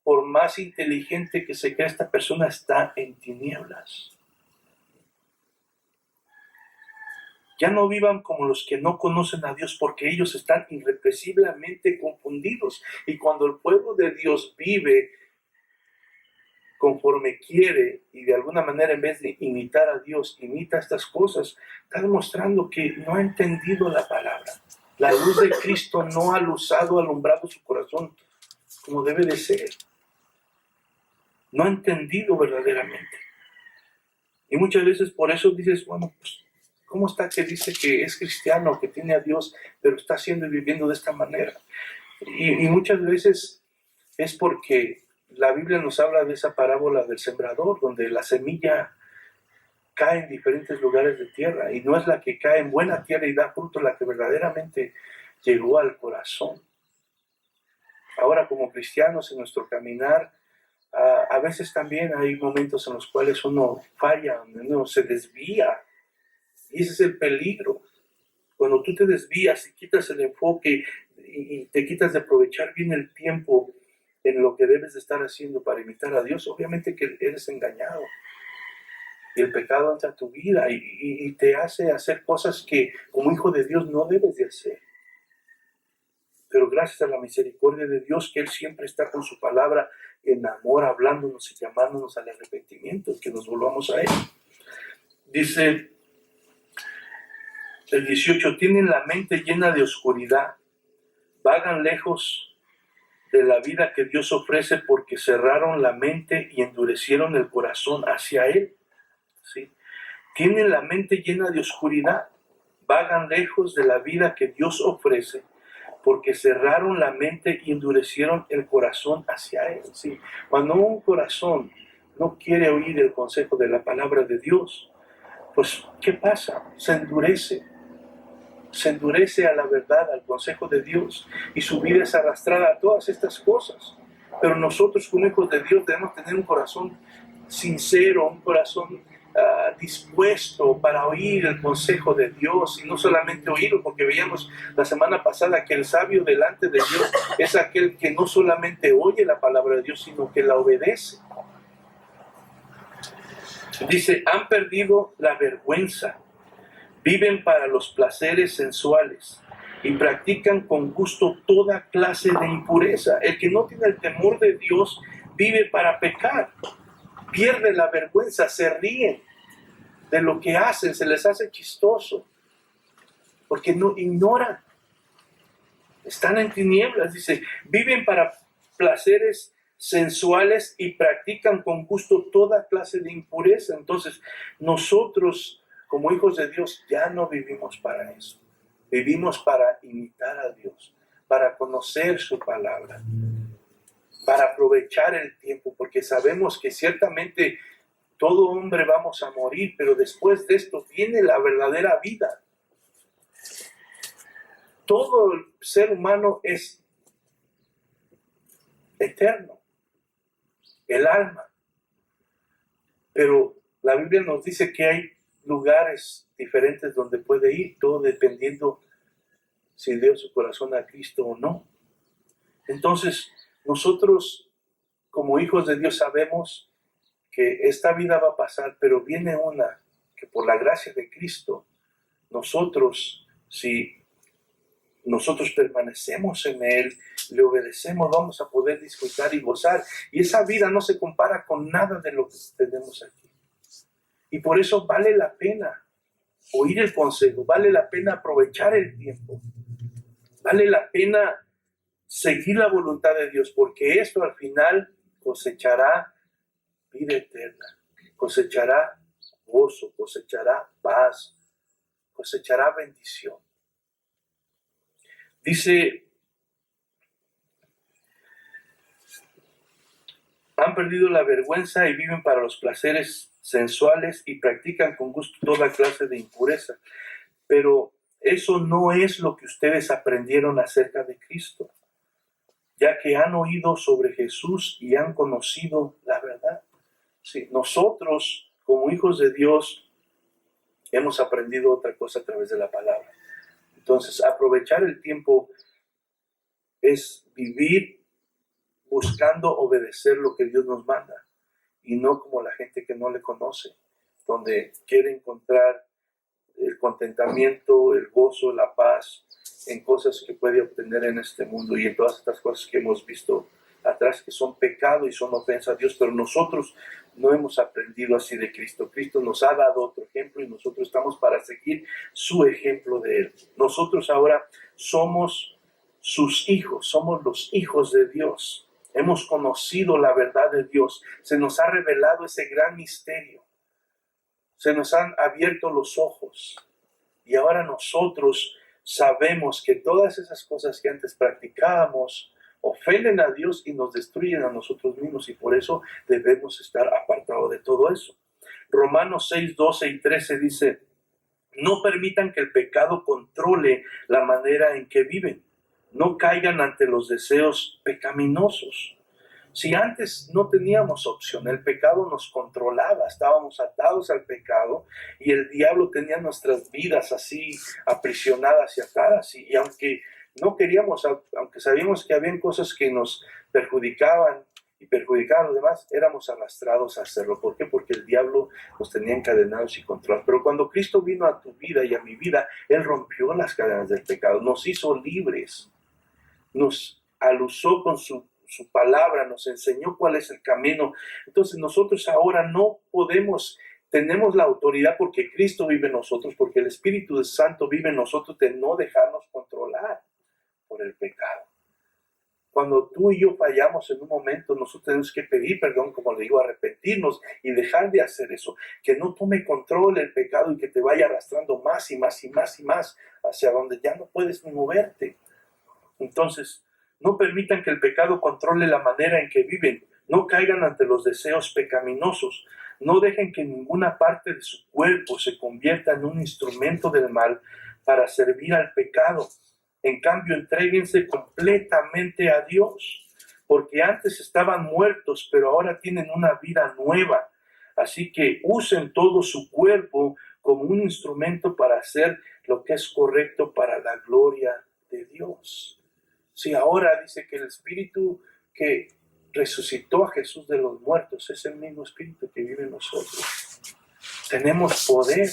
por más inteligente que se crea esta persona, está en tinieblas. Ya no vivan como los que no conocen a Dios, porque ellos están irrepresiblemente confundidos. Y cuando el pueblo de Dios vive conforme quiere y de alguna manera en vez de imitar a Dios, imita estas cosas, está demostrando que no ha entendido la palabra. La luz de Cristo no ha alumbrado su corazón como debe de ser. No ha entendido verdaderamente. Y muchas veces por eso dices, bueno, pues, ¿cómo está que dice que es cristiano, que tiene a Dios, pero está haciendo y viviendo de esta manera? Y muchas veces es porque la Biblia nos habla de esa parábola del sembrador, donde la semilla cae en diferentes lugares de tierra, y no es la que cae en buena tierra y da fruto la que verdaderamente llegó al corazón. Ahora, como cristianos en nuestro caminar, a veces también hay momentos en los cuales uno falla, uno se desvía. Y ese es el peligro. Cuando tú te desvías y quitas el enfoque y te quitas de aprovechar bien el tiempo en lo que debes de estar haciendo para imitar a Dios, obviamente que eres engañado. Y el pecado entra a tu vida y te hace hacer cosas que como hijo de Dios no debes de hacer. Pero gracias a la misericordia de Dios, que Él siempre está con su palabra en amor, hablándonos y llamándonos al arrepentimiento, que nos volvamos a Él. Dice el 18, tienen la mente llena de oscuridad, vagan lejos de la vida que Dios ofrece porque cerraron la mente y endurecieron el corazón hacia Él. ¿Sí? Tienen la mente llena de oscuridad, vagan lejos de la vida que Dios ofrece porque cerraron la mente y endurecieron el corazón hacia Él. ¿Sí? Cuando un corazón no quiere oír el consejo de la palabra de Dios, pues ¿qué pasa? Se endurece a la verdad, al consejo de Dios, y su vida es arrastrada a todas estas cosas. Pero nosotros como hijos de Dios debemos tener un corazón sincero, un corazón dispuesto para oír el consejo de Dios, y no solamente oírlo, porque veíamos la semana pasada que el sabio delante de Dios es aquel que no solamente oye la palabra de Dios, sino que la obedece. Dice, han perdido la vergüenza, viven para los placeres sensuales y practican con gusto toda clase de impureza. El que no tiene el temor de Dios vive para pecar, pierde la vergüenza, se ríen de lo que hacen, se les hace chistoso, porque no ignoran, están en tinieblas. Dice, viven para placeres sensuales y practican con gusto toda clase de impureza. Entonces, nosotros como hijos de Dios ya no vivimos para eso. Vivimos para imitar a Dios, para conocer su palabra, para aprovechar el tiempo, porque sabemos que ciertamente todo hombre vamos a morir, pero después de esto viene la verdadera vida. Todo el ser humano es eterno, el alma. Pero la Biblia nos dice que hay lugares diferentes donde puede ir, todo dependiendo si dio su corazón a Cristo o no. Entonces, nosotros como hijos de Dios sabemos que esta vida va a pasar, pero viene una que por la gracia de Cristo, si nosotros permanecemos en Él, le obedecemos, vamos a poder disfrutar y gozar. Y esa vida no se compara con nada de lo que tenemos aquí. Y por eso vale la pena oír el consejo, vale la pena aprovechar el tiempo, vale la pena seguir la voluntad de Dios, porque esto al final cosechará vida eterna, cosechará gozo, cosechará paz, cosechará bendición. Dice, han perdido la vergüenza y viven para los placeres sensuales y practican con gusto toda clase de impureza. Pero eso no es lo que ustedes aprendieron acerca de Cristo, ya que han oído sobre Jesús y han conocido la verdad. Sí, nosotros, como hijos de Dios, hemos aprendido otra cosa a través de la palabra. Entonces, aprovechar el tiempo es vivir buscando obedecer lo que Dios nos manda, y no como la gente que no le conoce, donde quiere encontrar el contentamiento, el gozo, la paz en cosas que puede obtener en este mundo y en todas estas cosas que hemos visto atrás, que son pecado y son ofensa a Dios. Pero nosotros no hemos aprendido así de Cristo. Cristo nos ha dado otro ejemplo y nosotros estamos para seguir su ejemplo de Él. Nosotros ahora somos sus hijos, somos los hijos de Dios. Hemos conocido la verdad de Dios. Se nos ha revelado ese gran misterio. Se nos han abierto los ojos. Y ahora nosotros sabemos que todas esas cosas que antes practicábamos ofenden a Dios y nos destruyen a nosotros mismos. Y por eso debemos estar apartados de todo eso. Romanos 6, 12 y 13 dice, no permitan que el pecado controle la manera en que viven. No caigan ante los deseos pecaminosos. Si antes no teníamos opción, el pecado nos controlaba, estábamos atados al pecado y el diablo tenía nuestras vidas así aprisionadas y atadas. Y aunque no queríamos, aunque sabíamos que habían cosas que nos perjudicaban y perjudicaban a los demás, éramos arrastrados a hacerlo. ¿Por qué? Porque el diablo nos tenía encadenados y controlados. Pero cuando Cristo vino a tu vida y a mi vida, Él rompió las cadenas del pecado, nos hizo libres, nos alusó con su palabra, nos enseñó cuál es el camino. Entonces nosotros ahora no podemos, tenemos la autoridad porque Cristo vive en nosotros, porque el Espíritu Santo vive en nosotros, de no dejarnos controlar por el pecado. Cuando tú y yo fallamos en un momento, nosotros tenemos que pedir perdón, como le digo, arrepentirnos y dejar de hacer eso, que no tome control el pecado y que te vaya arrastrando más y más y más y más hacia donde ya no puedes ni moverte. Entonces, no permitan que el pecado controle la manera en que viven. No caigan ante los deseos pecaminosos. No dejen que ninguna parte de su cuerpo se convierta en un instrumento del mal para servir al pecado. En cambio, entréguense completamente a Dios, porque antes estaban muertos, pero ahora tienen una vida nueva. Así que usen todo su cuerpo como un instrumento para hacer lo que es correcto para la gloria de Dios. Si ahora dice que el Espíritu que resucitó a Jesús de los muertos es el mismo Espíritu que vive en nosotros. Tenemos poder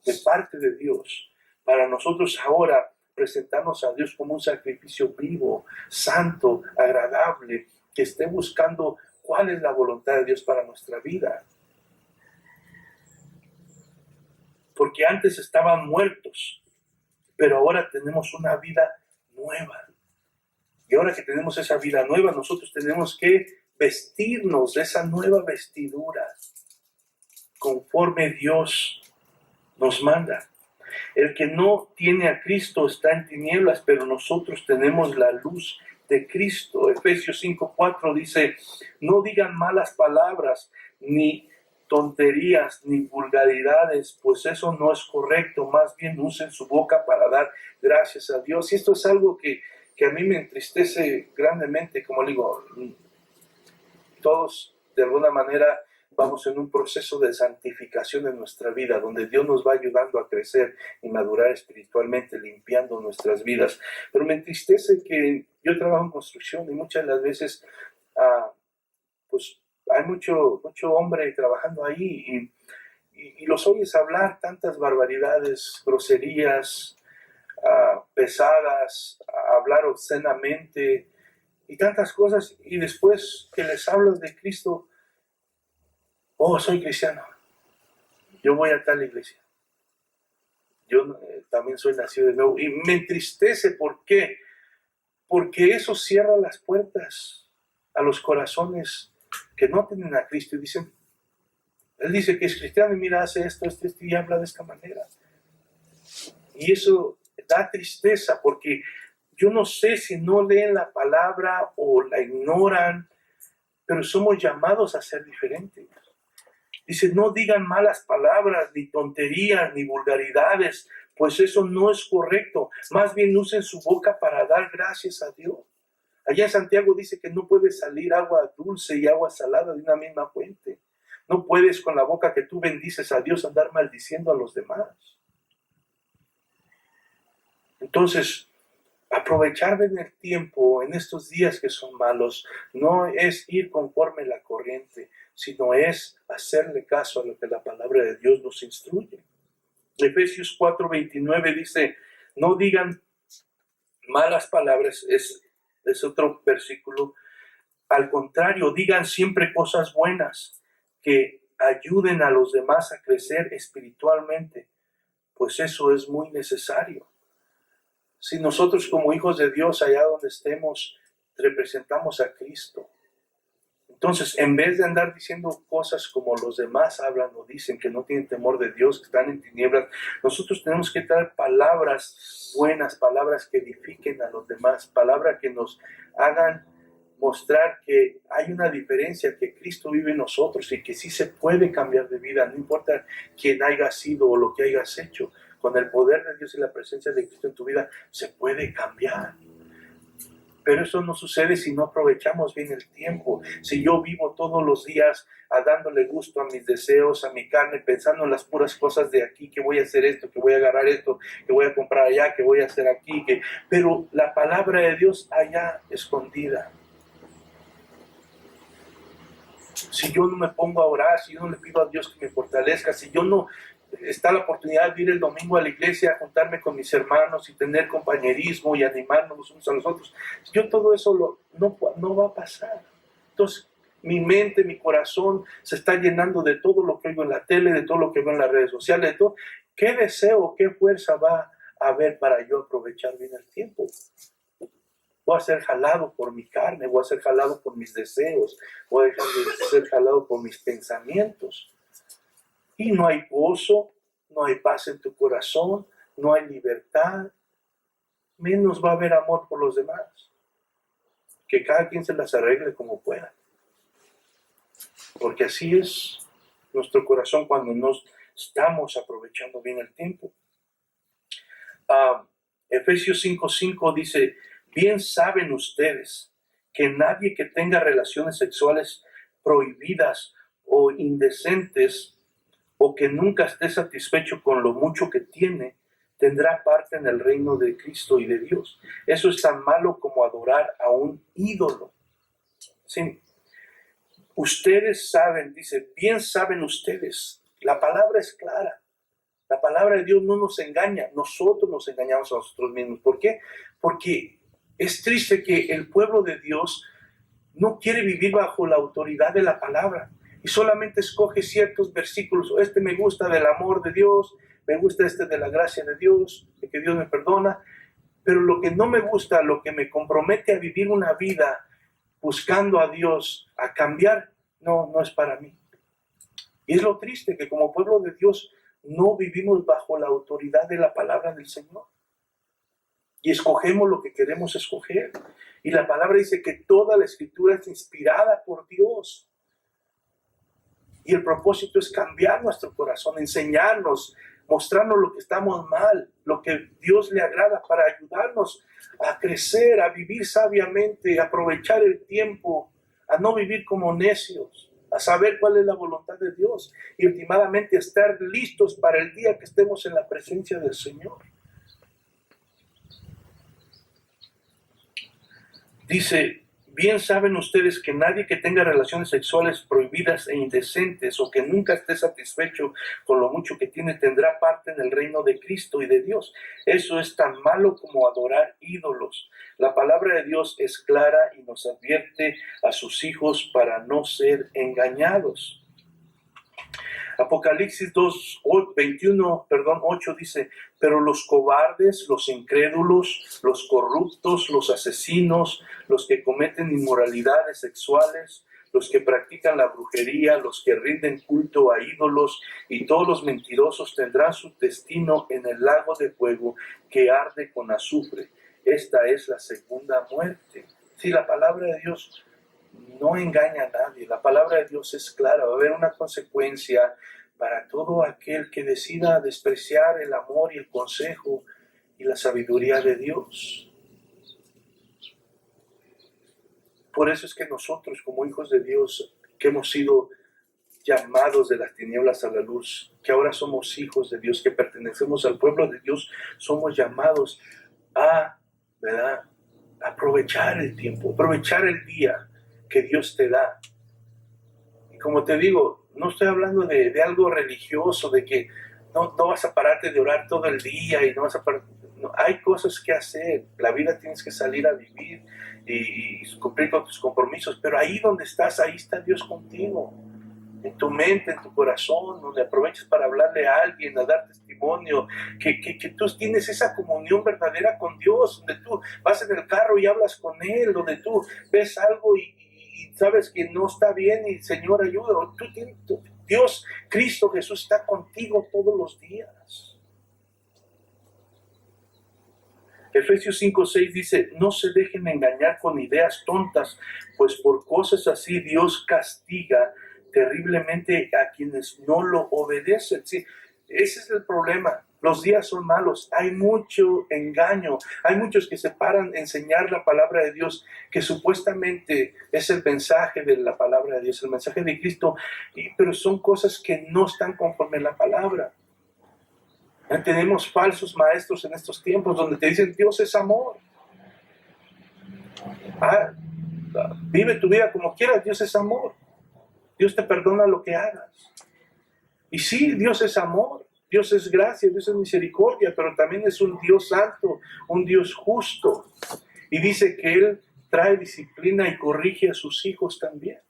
de parte de Dios para nosotros ahora presentarnos a Dios como un sacrificio vivo, santo, agradable, que esté buscando cuál es la voluntad de Dios para nuestra vida. Porque antes estaban muertos, pero ahora tenemos una vida nueva. Y ahora que tenemos esa vida nueva, nosotros tenemos que vestirnos de esa nueva vestidura conforme Dios nos manda. El que no tiene a Cristo está en tinieblas, pero nosotros tenemos la luz de Cristo. Efesios 5:4 dice, no digan malas palabras, ni tonterías, ni vulgaridades, pues eso no es correcto. Más bien usen su boca para dar gracias a Dios. Y esto es algo que a mí me entristece grandemente. Como digo, todos de alguna manera vamos en un proceso de santificación en nuestra vida, donde Dios nos va ayudando a crecer y madurar espiritualmente, limpiando nuestras vidas. Pero me entristece que yo trabajo en construcción y muchas de las veces pues hay mucho hombre trabajando ahí y los oyes hablar tantas barbaridades, groserías, pesadas, hablar obscenamente y tantas cosas, y después que les hablas de Cristo, oh, soy cristiano, yo voy a tal iglesia, yo también soy nacido de nuevo, y me entristece. ¿Por qué? porque eso cierra las puertas a los corazones que no tienen a Cristo y dicen, él dice que es cristiano y mira, hace esto y habla de esta manera. Y eso da tristeza porque yo no sé si no leen la palabra o la ignoran, pero somos llamados a ser diferentes. Dice, no digan malas palabras, ni tonterías, ni vulgaridades, pues eso no es correcto. Más bien usen su boca para dar gracias a Dios. Allá en Santiago dice que no puede salir agua dulce y agua salada de una misma fuente. No puedes con la boca que tú bendices a Dios andar maldiciendo a los demás. Entonces, aprovechar bien el tiempo en estos días que son malos no es ir conforme la corriente, sino es hacerle caso a lo que la palabra de Dios nos instruye. Efesios 4:29 dice, no digan malas palabras, es otro versículo. Al contrario, digan siempre cosas buenas que ayuden a los demás a crecer espiritualmente, pues eso es muy necesario. Si nosotros como hijos de Dios, allá donde estemos, representamos a Cristo, entonces en vez de andar diciendo cosas como los demás hablan o dicen, que no tienen temor de Dios, que están en tinieblas, nosotros tenemos que traer palabras buenas, palabras que edifiquen a los demás, palabras que nos hagan mostrar que hay una diferencia, que Cristo vive en nosotros y que sí se puede cambiar de vida, no importa quién hayas sido o lo que hayas hecho. Con el poder de Dios y la presencia de Cristo en tu vida, se puede cambiar. Pero eso no sucede si no aprovechamos bien el tiempo. Si yo vivo todos los días dándole gusto a mis deseos, a mi carne, pensando en las puras cosas de aquí, que voy a hacer esto, que voy a agarrar esto, que voy a comprar allá, que voy a hacer aquí, pero la palabra de Dios allá escondida. Si yo no me pongo a orar, si yo no le pido a Dios que me fortalezca, si yo no está la oportunidad de ir el domingo a la iglesia, a juntarme con mis hermanos y tener compañerismo y animarnos los unos a los otros, yo todo eso no va a pasar. Entonces mi mente, mi corazón se está llenando de todo lo que oigo en la tele, de todo lo que veo en las redes sociales, de todo. ¿Qué deseo, qué fuerza va a haber para yo aprovechar bien el tiempo? Voy a ser jalado por mi carne, voy a ser jalado por mis deseos, voy a ser jalado por mis pensamientos. Y no hay gozo, no hay paz en tu corazón, no hay libertad, menos va a haber amor por los demás. Que cada quien se las arregle como pueda. Porque así es nuestro corazón cuando nos estamos aprovechando bien el tiempo. Efesios 5:5 dice, bien saben ustedes que nadie que tenga relaciones sexuales prohibidas o indecentes o que nunca esté satisfecho con lo mucho que tiene, tendrá parte en el reino de Cristo y de Dios. Eso es tan malo como adorar a un ídolo. Sí. Ustedes saben, dice, bien saben ustedes, la palabra es clara. La palabra de Dios no nos engaña, nosotros nos engañamos a nosotros mismos. ¿Por qué? Porque es triste que el pueblo de Dios no quiere vivir bajo la autoridad de la palabra y solamente escoge ciertos versículos. Este me gusta del amor de Dios, me gusta este de la gracia de Dios, de que Dios me perdona, pero lo que no me gusta, lo que me compromete a vivir una vida buscando a Dios, a cambiar, no es para mí. Y es lo triste que como pueblo de Dios no vivimos bajo la autoridad de la palabra del Señor. Y escogemos lo que queremos escoger. Y la palabra dice que toda la escritura es inspirada por Dios. Y el propósito es cambiar nuestro corazón, enseñarnos, mostrarnos lo que estamos mal, lo que Dios le agrada para ayudarnos a crecer, a vivir sabiamente, a aprovechar el tiempo, a no vivir como necios, a saber cuál es la voluntad de Dios y últimamente a estar listos para el día que estemos en la presencia del Señor. Dice, bien saben ustedes que nadie que tenga relaciones sexuales prohibidas e indecentes o que nunca esté satisfecho con lo mucho que tiene tendrá parte en el reino de Cristo y de Dios. Eso es tan malo como adorar ídolos. La palabra de Dios es clara y nos advierte a sus hijos para no ser engañados. Apocalipsis 8 dice, pero los cobardes, los incrédulos, los corruptos, los asesinos, los que cometen inmoralidades sexuales, los que practican la brujería, los que rinden culto a ídolos y todos los mentirosos tendrán su destino en el lago de fuego que arde con azufre. Esta es la segunda muerte. Sí, la palabra de Dios no engaña a nadie. La palabra de Dios es clara. Va a haber una consecuencia para todo aquel que decida despreciar el amor y el consejo y la sabiduría de Dios. Por eso es que nosotros, como hijos de Dios, que hemos sido llamados de las tinieblas a la luz, que ahora somos hijos de Dios, que pertenecemos al pueblo de Dios, somos llamados a, ¿verdad?, aprovechar el tiempo, aprovechar el día que Dios te da. Y como te digo, no estoy hablando de algo religioso, de que no vas a pararte de orar todo el día y no vas a parar. No, hay cosas que hacer. La vida tienes que salir a vivir y cumplir con tus compromisos, pero ahí donde estás, ahí está Dios contigo, en tu mente, en tu corazón, donde aproveches para hablarle a alguien, a dar testimonio, que tú tienes esa comunión verdadera con Dios, donde tú vas en el carro y hablas con Él, donde tú ves algo y sabes que no está bien y Señor, ayuda. Dios, Cristo Jesús está contigo todos los días. Efesios 5:6 dice, no se dejen engañar con ideas tontas, pues por cosas así Dios castiga terriblemente a quienes no lo obedecen. Sí, ese es el problema. Los días son malos, hay mucho engaño, hay muchos que se paran a enseñar la palabra de Dios, que supuestamente es el mensaje de la palabra de Dios, el mensaje de Cristo, pero son cosas que no están conforme a la palabra. Tenemos falsos maestros en estos tiempos donde te dicen Dios es amor. Vive tu vida como quieras, Dios es amor. Dios te perdona lo que hagas. Y sí, Dios es amor, Dios es gracia, Dios es misericordia, pero también es un Dios santo, un Dios justo. Y dice que Él trae disciplina y corrige a sus hijos también.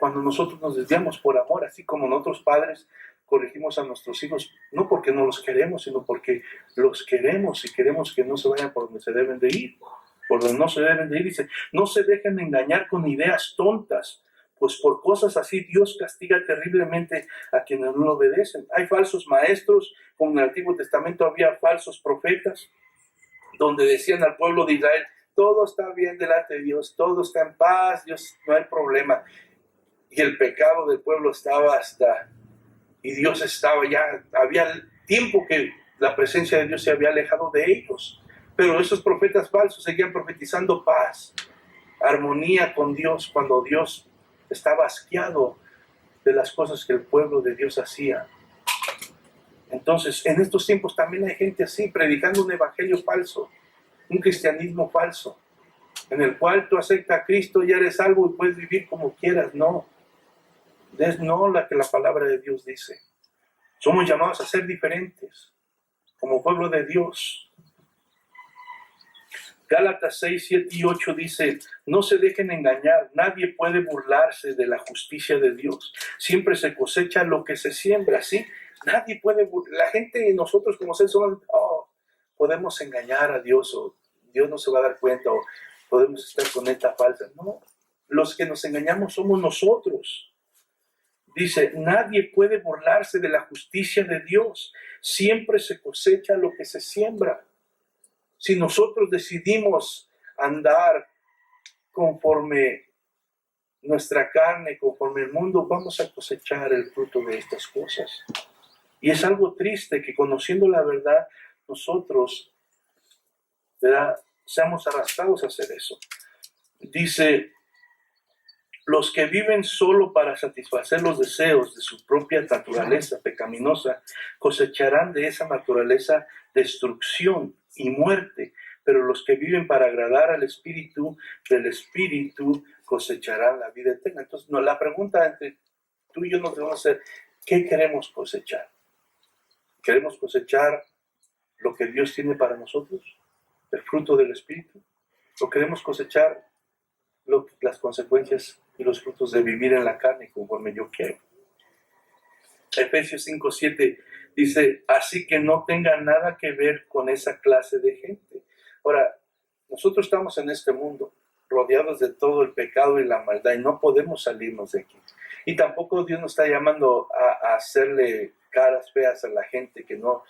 Cuando nosotros nos desviamos por amor, así como nosotros padres corregimos a nuestros hijos, no porque no los queremos, sino porque los queremos y queremos que no se vayan por donde se deben de ir. Por donde no se deben de ir, dice, no se dejen engañar con ideas tontas, pues por cosas así Dios castiga terriblemente a quienes no lo obedecen. Hay falsos maestros, como en el Antiguo Testamento había falsos profetas, donde decían al pueblo de Israel, todo está bien delante de Dios, todo está en paz, Dios, no hay problema. Y el pecado del pueblo estaba y Dios estaba ya, había tiempo que la presencia de Dios se había alejado de ellos. Pero esos profetas falsos seguían profetizando paz, armonía con Dios, cuando Dios estaba asqueado de las cosas que el pueblo de Dios hacía. Entonces, en estos tiempos también hay gente así, predicando un evangelio falso, un cristianismo falso, en el cual tú aceptas a Cristo y eres salvo y puedes vivir como quieras. No, es no la que la palabra de Dios dice. Somos llamados a ser diferentes, como pueblo de Dios. Gálatas 6, 7 y 8 dice, no se dejen engañar, nadie puede burlarse de la justicia de Dios. Siempre se cosecha lo que se siembra, ¿sí? Nadie puede la gente, nosotros como seres humanos, podemos engañar a Dios, o Dios no se va a dar cuenta, o podemos estar con esta falsa. No, los que nos engañamos somos nosotros. Dice, nadie puede burlarse de la justicia de Dios. Siempre se cosecha lo que se siembra. Si nosotros decidimos andar conforme nuestra carne, conforme el mundo, vamos a cosechar el fruto de estas cosas. Y es algo triste que conociendo la verdad, nosotros, ¿verdad?, seamos arrastrados a hacer eso. Dice, los que viven solo para satisfacer los deseos de su propia naturaleza pecaminosa, cosecharán de esa naturaleza destrucción y muerte, pero los que viven para agradar al Espíritu, del Espíritu cosecharán la vida eterna. Entonces, la pregunta entre tú y yo nos debemos hacer, ¿qué queremos cosechar? ¿Queremos cosechar lo que Dios tiene para nosotros? ¿El fruto del Espíritu? ¿O queremos cosechar las consecuencias y los frutos de vivir en la carne conforme yo quiero? Efesios 5:7 dice, así que no tenga nada que ver con esa clase de gente. Ahora, nosotros estamos en este mundo, rodeados de todo el pecado y la maldad, y no podemos salirnos de aquí. Y tampoco Dios nos está llamando a hacerle caras feas a la gente que no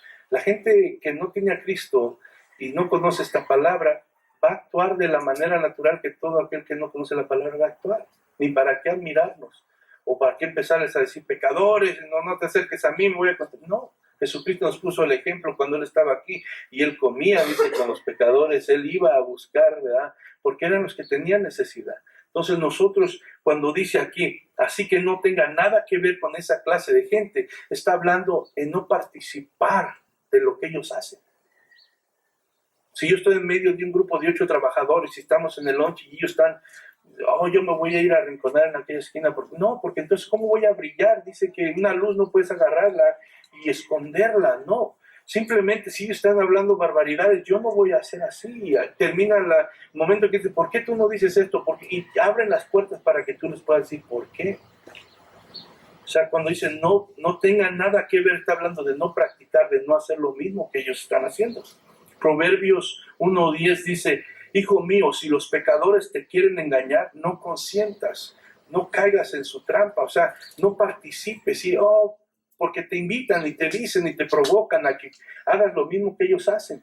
tiene a Cristo y no conoce esta palabra, va a actuar de la manera natural que todo aquel que no conoce la palabra va a actuar. Ni para qué admirarnos, o para qué empezarles a decir pecadores, no te acerques a mí, me voy a contar. No, Jesucristo nos puso el ejemplo cuando Él estaba aquí y Él comía, dice, con los pecadores, Él iba a buscar, ¿verdad? Porque eran los que tenían necesidad. Entonces nosotros, cuando dice aquí, así que no tenga nada que ver con esa clase de gente, está hablando en no participar de lo que ellos hacen. Si yo estoy en medio de un grupo de 8 trabajadores y estamos en el lunch y ellos están, yo me voy a ir a arrinconar en aquella esquina. Porque entonces, ¿cómo voy a brillar? Dice que una luz no puedes agarrarla y esconderla, no. Simplemente si ellos están hablando barbaridades, yo no voy a hacer así. Termina el momento que dice, ¿por qué tú no dices esto? Y abren las puertas para que tú les puedas decir, ¿por qué? O sea, cuando dicen no tengan nada que ver, está hablando de no practicar, de no hacer lo mismo que ellos están haciendo. Proverbios 1:10 dice, hijo mío, si los pecadores te quieren engañar, no consientas, no caigas en su trampa, o sea, no participes, porque te invitan y te dicen y te provocan a que hagas lo mismo que ellos hacen.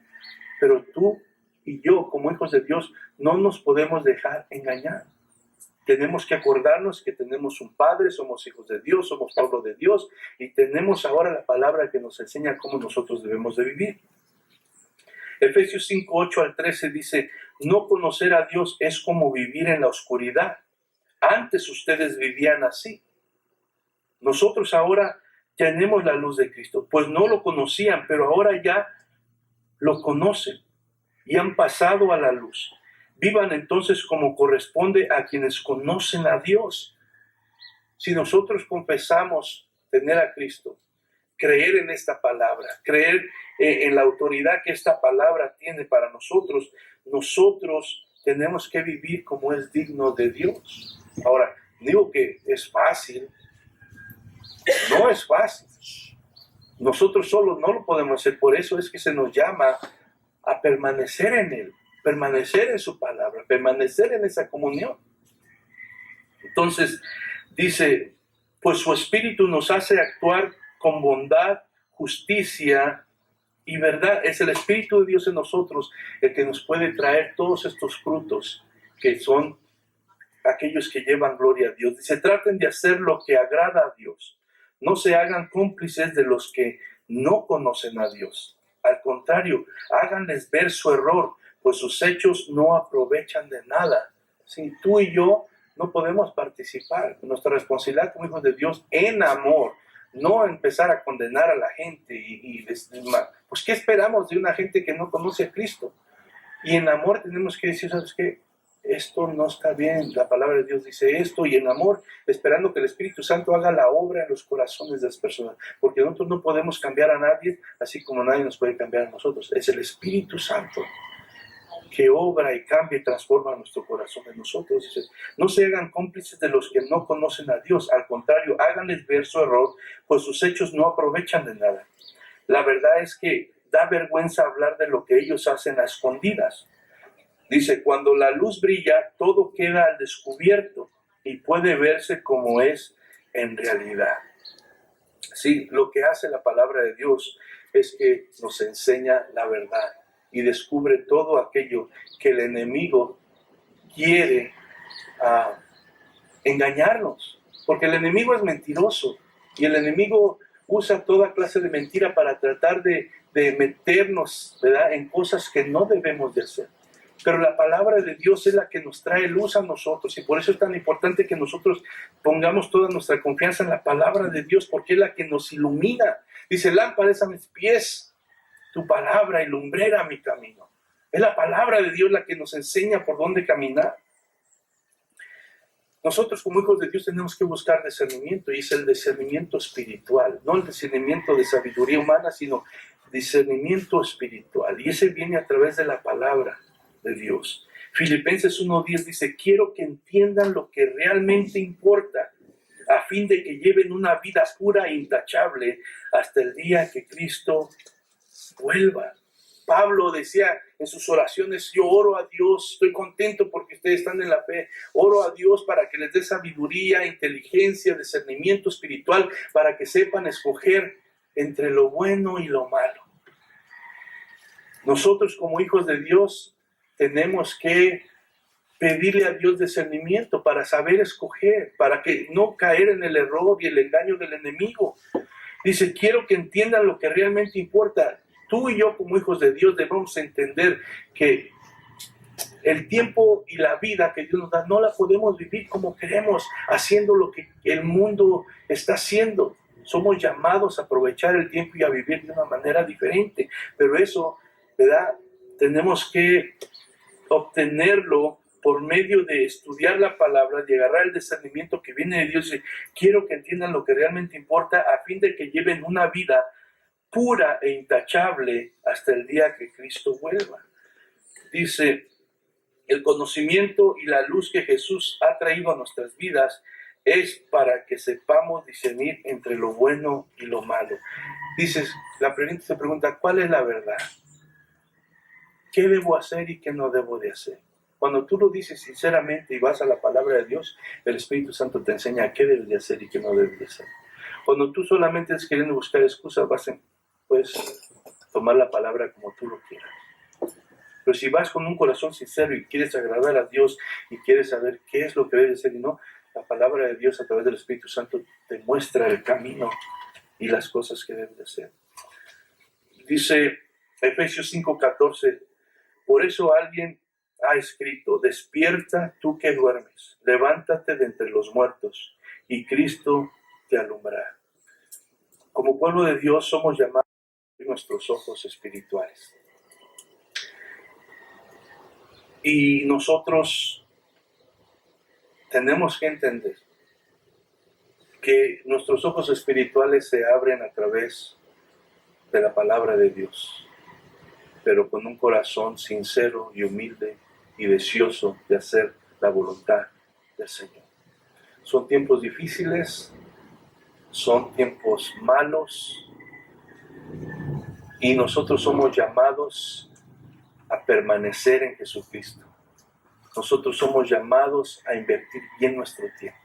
Pero tú y yo, como hijos de Dios, no nos podemos dejar engañar. Tenemos que acordarnos que tenemos un Padre, somos hijos de Dios, somos pueblo de Dios, y tenemos ahora la palabra que nos enseña cómo nosotros debemos de vivir. Efesios 5:8-13 dice, no conocer a Dios es como vivir en la oscuridad. Antes ustedes vivían así. Nosotros ahora tenemos la luz de Cristo, pues no lo conocían, pero ahora ya lo conocen y han pasado a la luz. Vivan entonces como corresponde a quienes conocen a Dios. Si nosotros confesamos tener a Cristo, creer en esta palabra, creer en la autoridad que esta palabra tiene para nosotros, nosotros tenemos que vivir como es digno de Dios. Ahora, digo que es fácil, no es fácil. Nosotros solos no lo podemos hacer, por eso es que se nos llama a permanecer en Él, permanecer en su palabra, permanecer en esa comunión. Entonces, dice, pues su Espíritu nos hace actuar con bondad, justicia y verdad. Es el Espíritu de Dios en nosotros el que nos puede traer todos estos frutos que son aquellos que llevan gloria a Dios. Dice, traten de hacer lo que agrada a Dios. No se hagan cómplices de los que no conocen a Dios. Al contrario, háganles ver su error, pues sus hechos no aprovechan de nada. Si tú y yo no podemos participar, nuestra responsabilidad como hijos de Dios en amor, no empezar a condenar a la gente pues ¿qué esperamos de una gente que no conoce a Cristo? Y en amor tenemos que decir, ¿sabes qué? Esto no está bien, la palabra de Dios dice esto, y en amor, esperando que el Espíritu Santo haga la obra en los corazones de las personas, porque nosotros no podemos cambiar a nadie, así como nadie nos puede cambiar a nosotros. Es el Espíritu Santo que obra y cambia y transforma nuestro corazón en nosotros. Dice, no se hagan cómplices de los que no conocen a Dios, al contrario, háganles ver su error, pues sus hechos no aprovechan de nada. La verdad es que da vergüenza hablar de lo que ellos hacen a escondidas. Dice, cuando la luz brilla, todo queda al descubierto y puede verse como es en realidad. Sí, lo que hace la palabra de Dios es que nos enseña la verdad y descubre todo aquello que el enemigo quiere engañarnos. Porque el enemigo es mentiroso y el enemigo usa toda clase de mentira para tratar de meternos, ¿verdad?, en cosas que no debemos de hacer. Pero la palabra de Dios es la que nos trae luz a nosotros, y por eso es tan importante que nosotros pongamos toda nuestra confianza en la palabra de Dios, porque es la que nos ilumina. Dice, lámpara es a mis pies tu palabra y lumbrera mi camino. Es la palabra de Dios la que nos enseña por dónde caminar. Nosotros como hijos de Dios tenemos que buscar discernimiento, y es el discernimiento espiritual, no el discernimiento de sabiduría humana, sino discernimiento espiritual, y ese viene a través de la palabra de Dios. Filipenses 1:10 dice, quiero que entiendan lo que realmente importa, a fin de que lleven una vida pura e intachable hasta el día que Cristo vuelva. Pablo decía en sus oraciones, yo oro a Dios, estoy contento porque ustedes están en la fe, oro a Dios para que les dé sabiduría, inteligencia, discernimiento espiritual, para que sepan escoger entre lo bueno y lo malo. Nosotros como hijos de Dios tenemos que pedirle a Dios discernimiento para saber escoger, para que no caer en el error y el engaño del enemigo. Dice, quiero que entiendan lo que realmente importa. Tú y yo como hijos de Dios debemos entender que el tiempo y la vida que Dios nos da no la podemos vivir como queremos, haciendo lo que el mundo está haciendo. Somos llamados a aprovechar el tiempo y a vivir de una manera diferente. Pero eso, ¿verdad? Tenemos que obtenerlo por medio de estudiar la palabra, de agarrar el discernimiento que viene de Dios. Quiero que entiendan lo que realmente importa a fin de que lleven una vida pura e intachable hasta el día que Cristo vuelva. Dice, el conocimiento y la luz que Jesús ha traído a nuestras vidas es para que sepamos discernir entre lo bueno y lo malo. Dices, la pregunta se pregunta, ¿cuál es la verdad? ¿Qué debo hacer y qué no debo de hacer? Cuando tú lo dices sinceramente y vas a la palabra de Dios, el Espíritu Santo te enseña qué debes de hacer y qué no debes de hacer. Cuando tú solamente estás queriendo buscar excusas, puedes tomar la palabra como tú lo quieras. Pero si vas con un corazón sincero y quieres agradar a Dios y quieres saber qué es lo que debes hacer y no, la palabra de Dios a través del Espíritu Santo te muestra el camino y las cosas que debes de hacer. Dice Efesios 5:14, por eso alguien ha escrito, despierta tú que duermes, levántate de entre los muertos y Cristo te alumbrará. Como pueblo de Dios somos llamados a abrir nuestros ojos espirituales. Y nosotros tenemos que entender que nuestros ojos espirituales se abren a través de la palabra de Dios, pero con un corazón sincero y humilde y deseoso de hacer la voluntad del Señor. Son tiempos difíciles, son tiempos malos, y nosotros somos llamados a permanecer en Jesucristo. Nosotros somos llamados a invertir bien nuestro tiempo.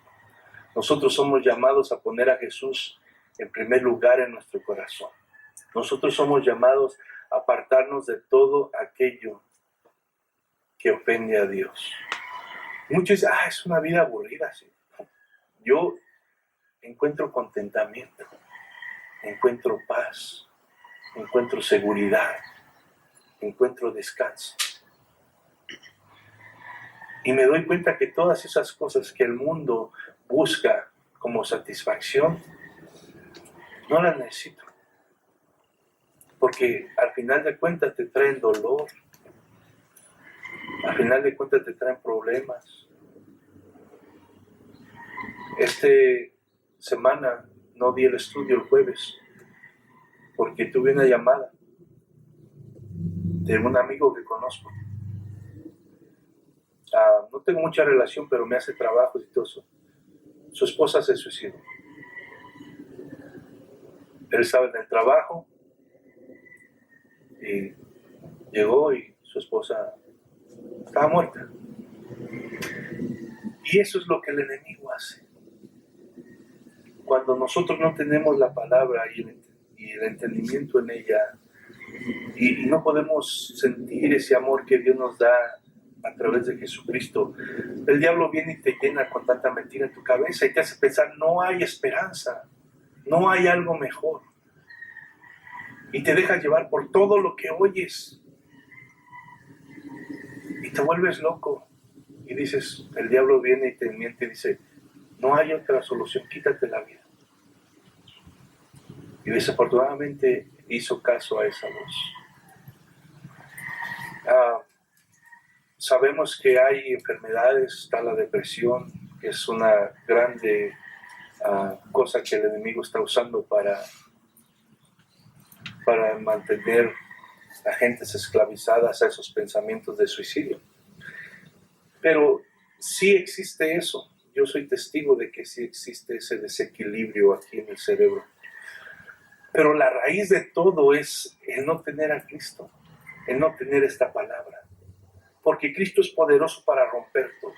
Nosotros somos llamados a poner a Jesús en primer lugar en nuestro corazón. Nosotros somos llamados a apartarnos de todo aquello que ofende a Dios. Muchos dicen, es una vida aburrida. ¿Sí? Yo encuentro contentamiento, encuentro paz, encuentro seguridad, encuentro descanso. Y me doy cuenta que todas esas cosas que el mundo busca como satisfacción, no las necesito. Porque al final de cuentas te traen dolor, al final de cuentas te traen problemas. Esta semana no di el estudio el jueves, porque tuve una llamada de un amigo que conozco. No tengo mucha relación, pero me hace trabajos y todo eso. Su esposa se suicidó. Él estaba en el trabajo y llegó y su esposa estaba muerta. Y eso es lo que el enemigo hace. Cuando nosotros no tenemos la palabra y el entendimiento en ella, y no podemos sentir ese amor que Dios nos da a través de Jesucristo, el diablo viene y te llena con tanta mentira en tu cabeza y te hace pensar, no hay esperanza, no hay algo mejor. Y te dejas llevar por todo lo que oyes. Y te vuelves loco. Y dices, el diablo viene y te miente y dice, no hay otra solución, quítate la vida. Y desafortunadamente hizo caso a esa voz. Sabemos que hay enfermedades, está la depresión, que es una grande cosa que el enemigo está usando para mantener a gentes esclavizadas a esos pensamientos de suicidio. Pero sí existe eso, yo soy testigo de que sí existe ese desequilibrio aquí en el cerebro. Pero la raíz de todo es el no tener a Cristo, el no tener esta palabra. Porque Cristo es poderoso para romper todo.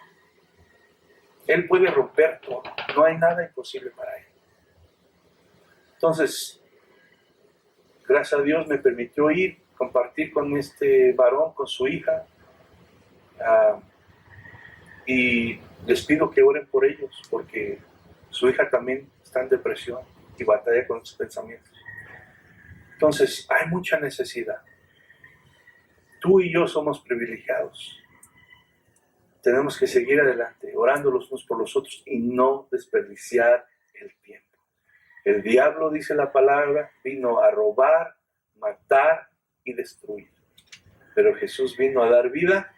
Él puede romper todo. No hay nada imposible para Él. Entonces, gracias a Dios me permitió ir, compartir con este varón, con su hija. Y les pido que oren por ellos, porque su hija también está en depresión y batalla con sus pensamientos. Entonces, hay mucha necesidad. Tú y yo somos privilegiados. Tenemos que seguir adelante, orando los unos por los otros y no desperdiciar el tiempo. El diablo, dice la palabra, vino a robar, matar y destruir. Pero Jesús vino a dar vida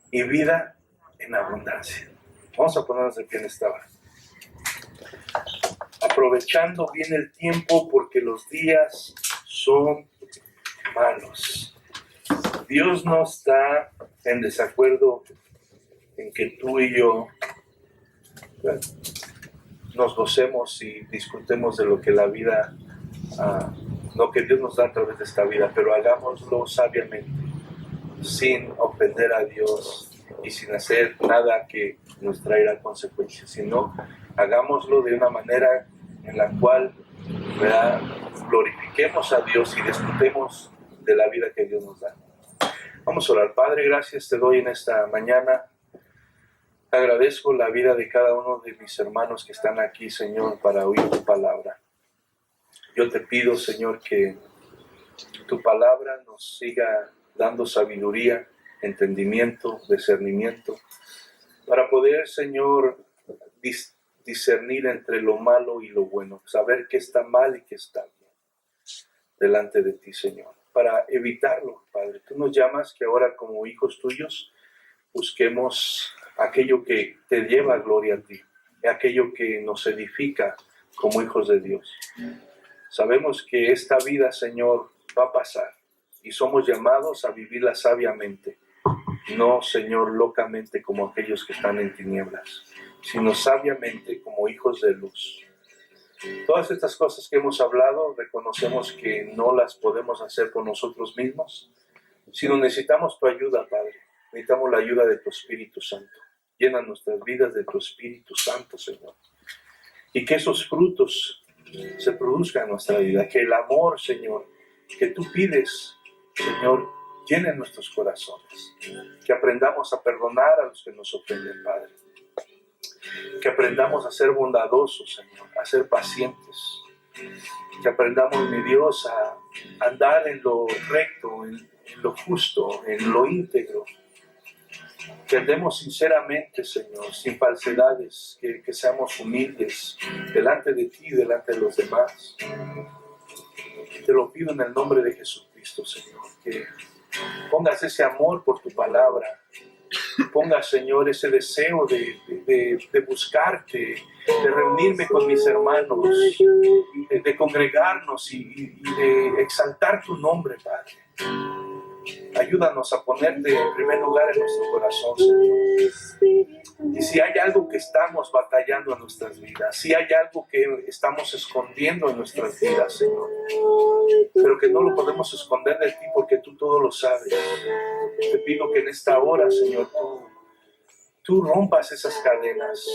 y vida en abundancia. Vamos a ponernos de pie en esta hora. Aprovechando bien el tiempo porque los días son malos. Dios no está en desacuerdo en que tú y yo nos gocemos y disfrutemos de lo que la vida, lo que Dios nos da a través de esta vida, pero hagámoslo sabiamente, sin ofender a Dios y sin hacer nada que nos traiga consecuencias, sino hagámoslo de una manera en la cual, ¿verdad?, glorifiquemos a Dios y disfrutemos de la vida que Dios nos da. Vamos a orar. Padre, gracias te doy en esta mañana. Agradezco la vida de cada uno de mis hermanos que están aquí, Señor, para oír tu palabra. Yo te pido, Señor, que tu palabra nos siga dando sabiduría, entendimiento, discernimiento, para poder, Señor, discernir entre lo malo y lo bueno, saber qué está mal y qué está bien delante de ti, Señor, para evitarlo, Padre. Tú nos llamas que ahora como hijos tuyos busquemos aquello que te lleva a gloria a ti, aquello que nos edifica como hijos de Dios. Sabemos que esta vida, Señor, va a pasar y somos llamados a vivirla sabiamente, no, Señor, locamente como aquellos que están en tinieblas, sino sabiamente como hijos de luz. Todas estas cosas que hemos hablado, reconocemos que no las podemos hacer por nosotros mismos, sino necesitamos tu ayuda, Padre. Necesitamos la ayuda de tu Espíritu Santo. Llena nuestras vidas de tu Espíritu Santo, Señor. Y que esos frutos se produzcan en nuestra vida. Que el amor, Señor, que tú pides, Señor, llene nuestros corazones. Que aprendamos a perdonar a los que nos ofenden, Padre. Que aprendamos a ser bondadosos, Señor, a ser pacientes. Que aprendamos, mi Dios, a andar en lo recto, en lo justo, en lo íntegro. Que andemos sinceramente, Señor, sin falsedades, que seamos humildes delante de ti y delante de los demás. Te lo pido en el nombre de Jesucristo, Señor, que pongas ese amor por tu palabra, pongas, Señor, ese deseo de buscarte, de reunirme con mis hermanos, de congregarnos y de exaltar tu nombre, Padre. Ayúdanos a ponerte en primer lugar en nuestro corazón, Señor. Y si hay algo que estamos batallando en nuestras vidas, si hay algo que estamos escondiendo en nuestras vidas, Señor, pero que no lo podemos esconder de ti porque tú todo lo sabes, te pido que en esta hora, Señor, tú rompas esas cadenas.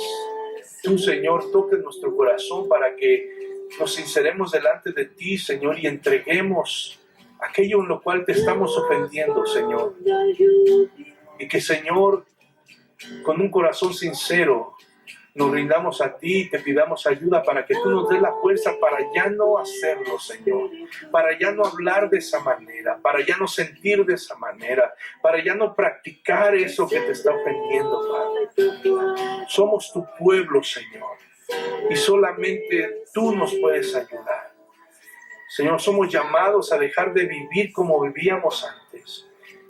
Tú, Señor, toques nuestro corazón para que nos sinceremos delante de ti, Señor, y entreguemos aquello en lo cual te estamos ofendiendo, Señor. Y que, Señor, con un corazón sincero, nos rindamos a ti y te pidamos ayuda para que tú nos des la fuerza para ya no hacerlo, Señor. Para ya no hablar de esa manera, para ya no sentir de esa manera, para ya no practicar eso que te está ofendiendo, Padre. Somos tu pueblo, Señor, y solamente tú nos puedes ayudar. Señor, somos llamados a dejar de vivir como vivíamos antes.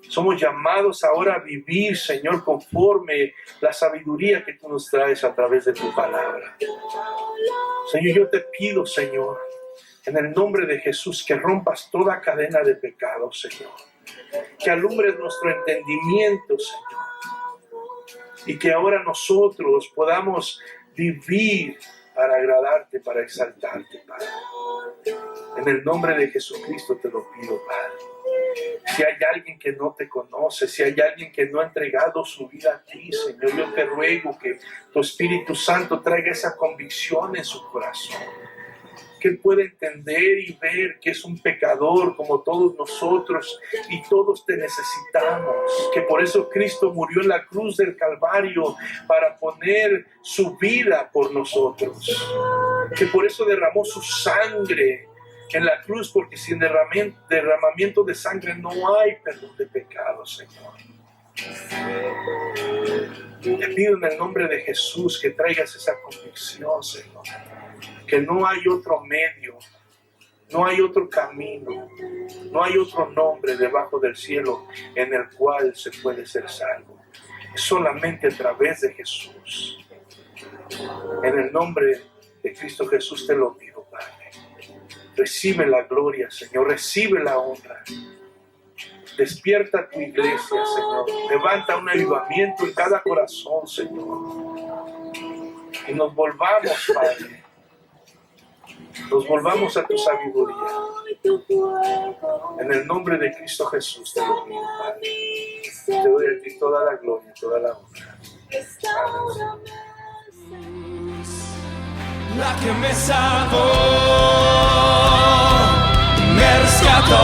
Somos llamados ahora a vivir, Señor, conforme la sabiduría que tú nos traes a través de tu palabra. Señor, yo te pido, Señor, en el nombre de Jesús, que rompas toda cadena de pecado, Señor. Que alumbres nuestro entendimiento, Señor. y que ahora nosotros podamos vivir para agradarte, para exaltarte, Padre. En el nombre de Jesucristo te lo pido, Padre. Si hay alguien que no te conoce, si hay alguien que no ha entregado su vida a ti, Señor, yo te ruego que tu Espíritu Santo traiga esa convicción en su corazón. Que Él pueda entender y ver que es un pecador como todos nosotros y todos te necesitamos. Que por eso Cristo murió en la cruz del Calvario para poner su vida por nosotros. Que por eso derramó su sangre en la cruz, porque sin derramamiento de sangre no hay perdón de pecados, Señor. Te pido en el nombre de Jesús que traigas esa convicción, Señor. Que no hay otro medio, no hay otro camino, no hay otro nombre debajo del cielo en el cual se puede ser salvo. Es solamente a través de Jesús. En el nombre de Cristo Jesús te lo pido, Padre. Recibe la gloria, Señor, recibe la honra. Despierta tu iglesia, Señor. Levanta un avivamiento en cada corazón, Señor. Y nos volvamos, Padre. Nos volvamos a tu sabiduría. En el nombre de Cristo Jesús te lo pido, Padre. Te doy a ti toda la gloria, toda la honra. Amén. La che mi salvò, mi riscattò,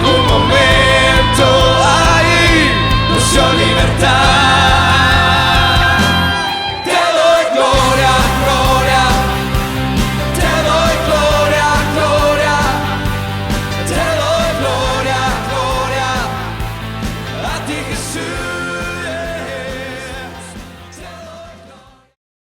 un momento ahí, lució libertà. Te doy gloria, gloria, te doy gloria, gloria, te doy gloria, gloria, a ti Jesús.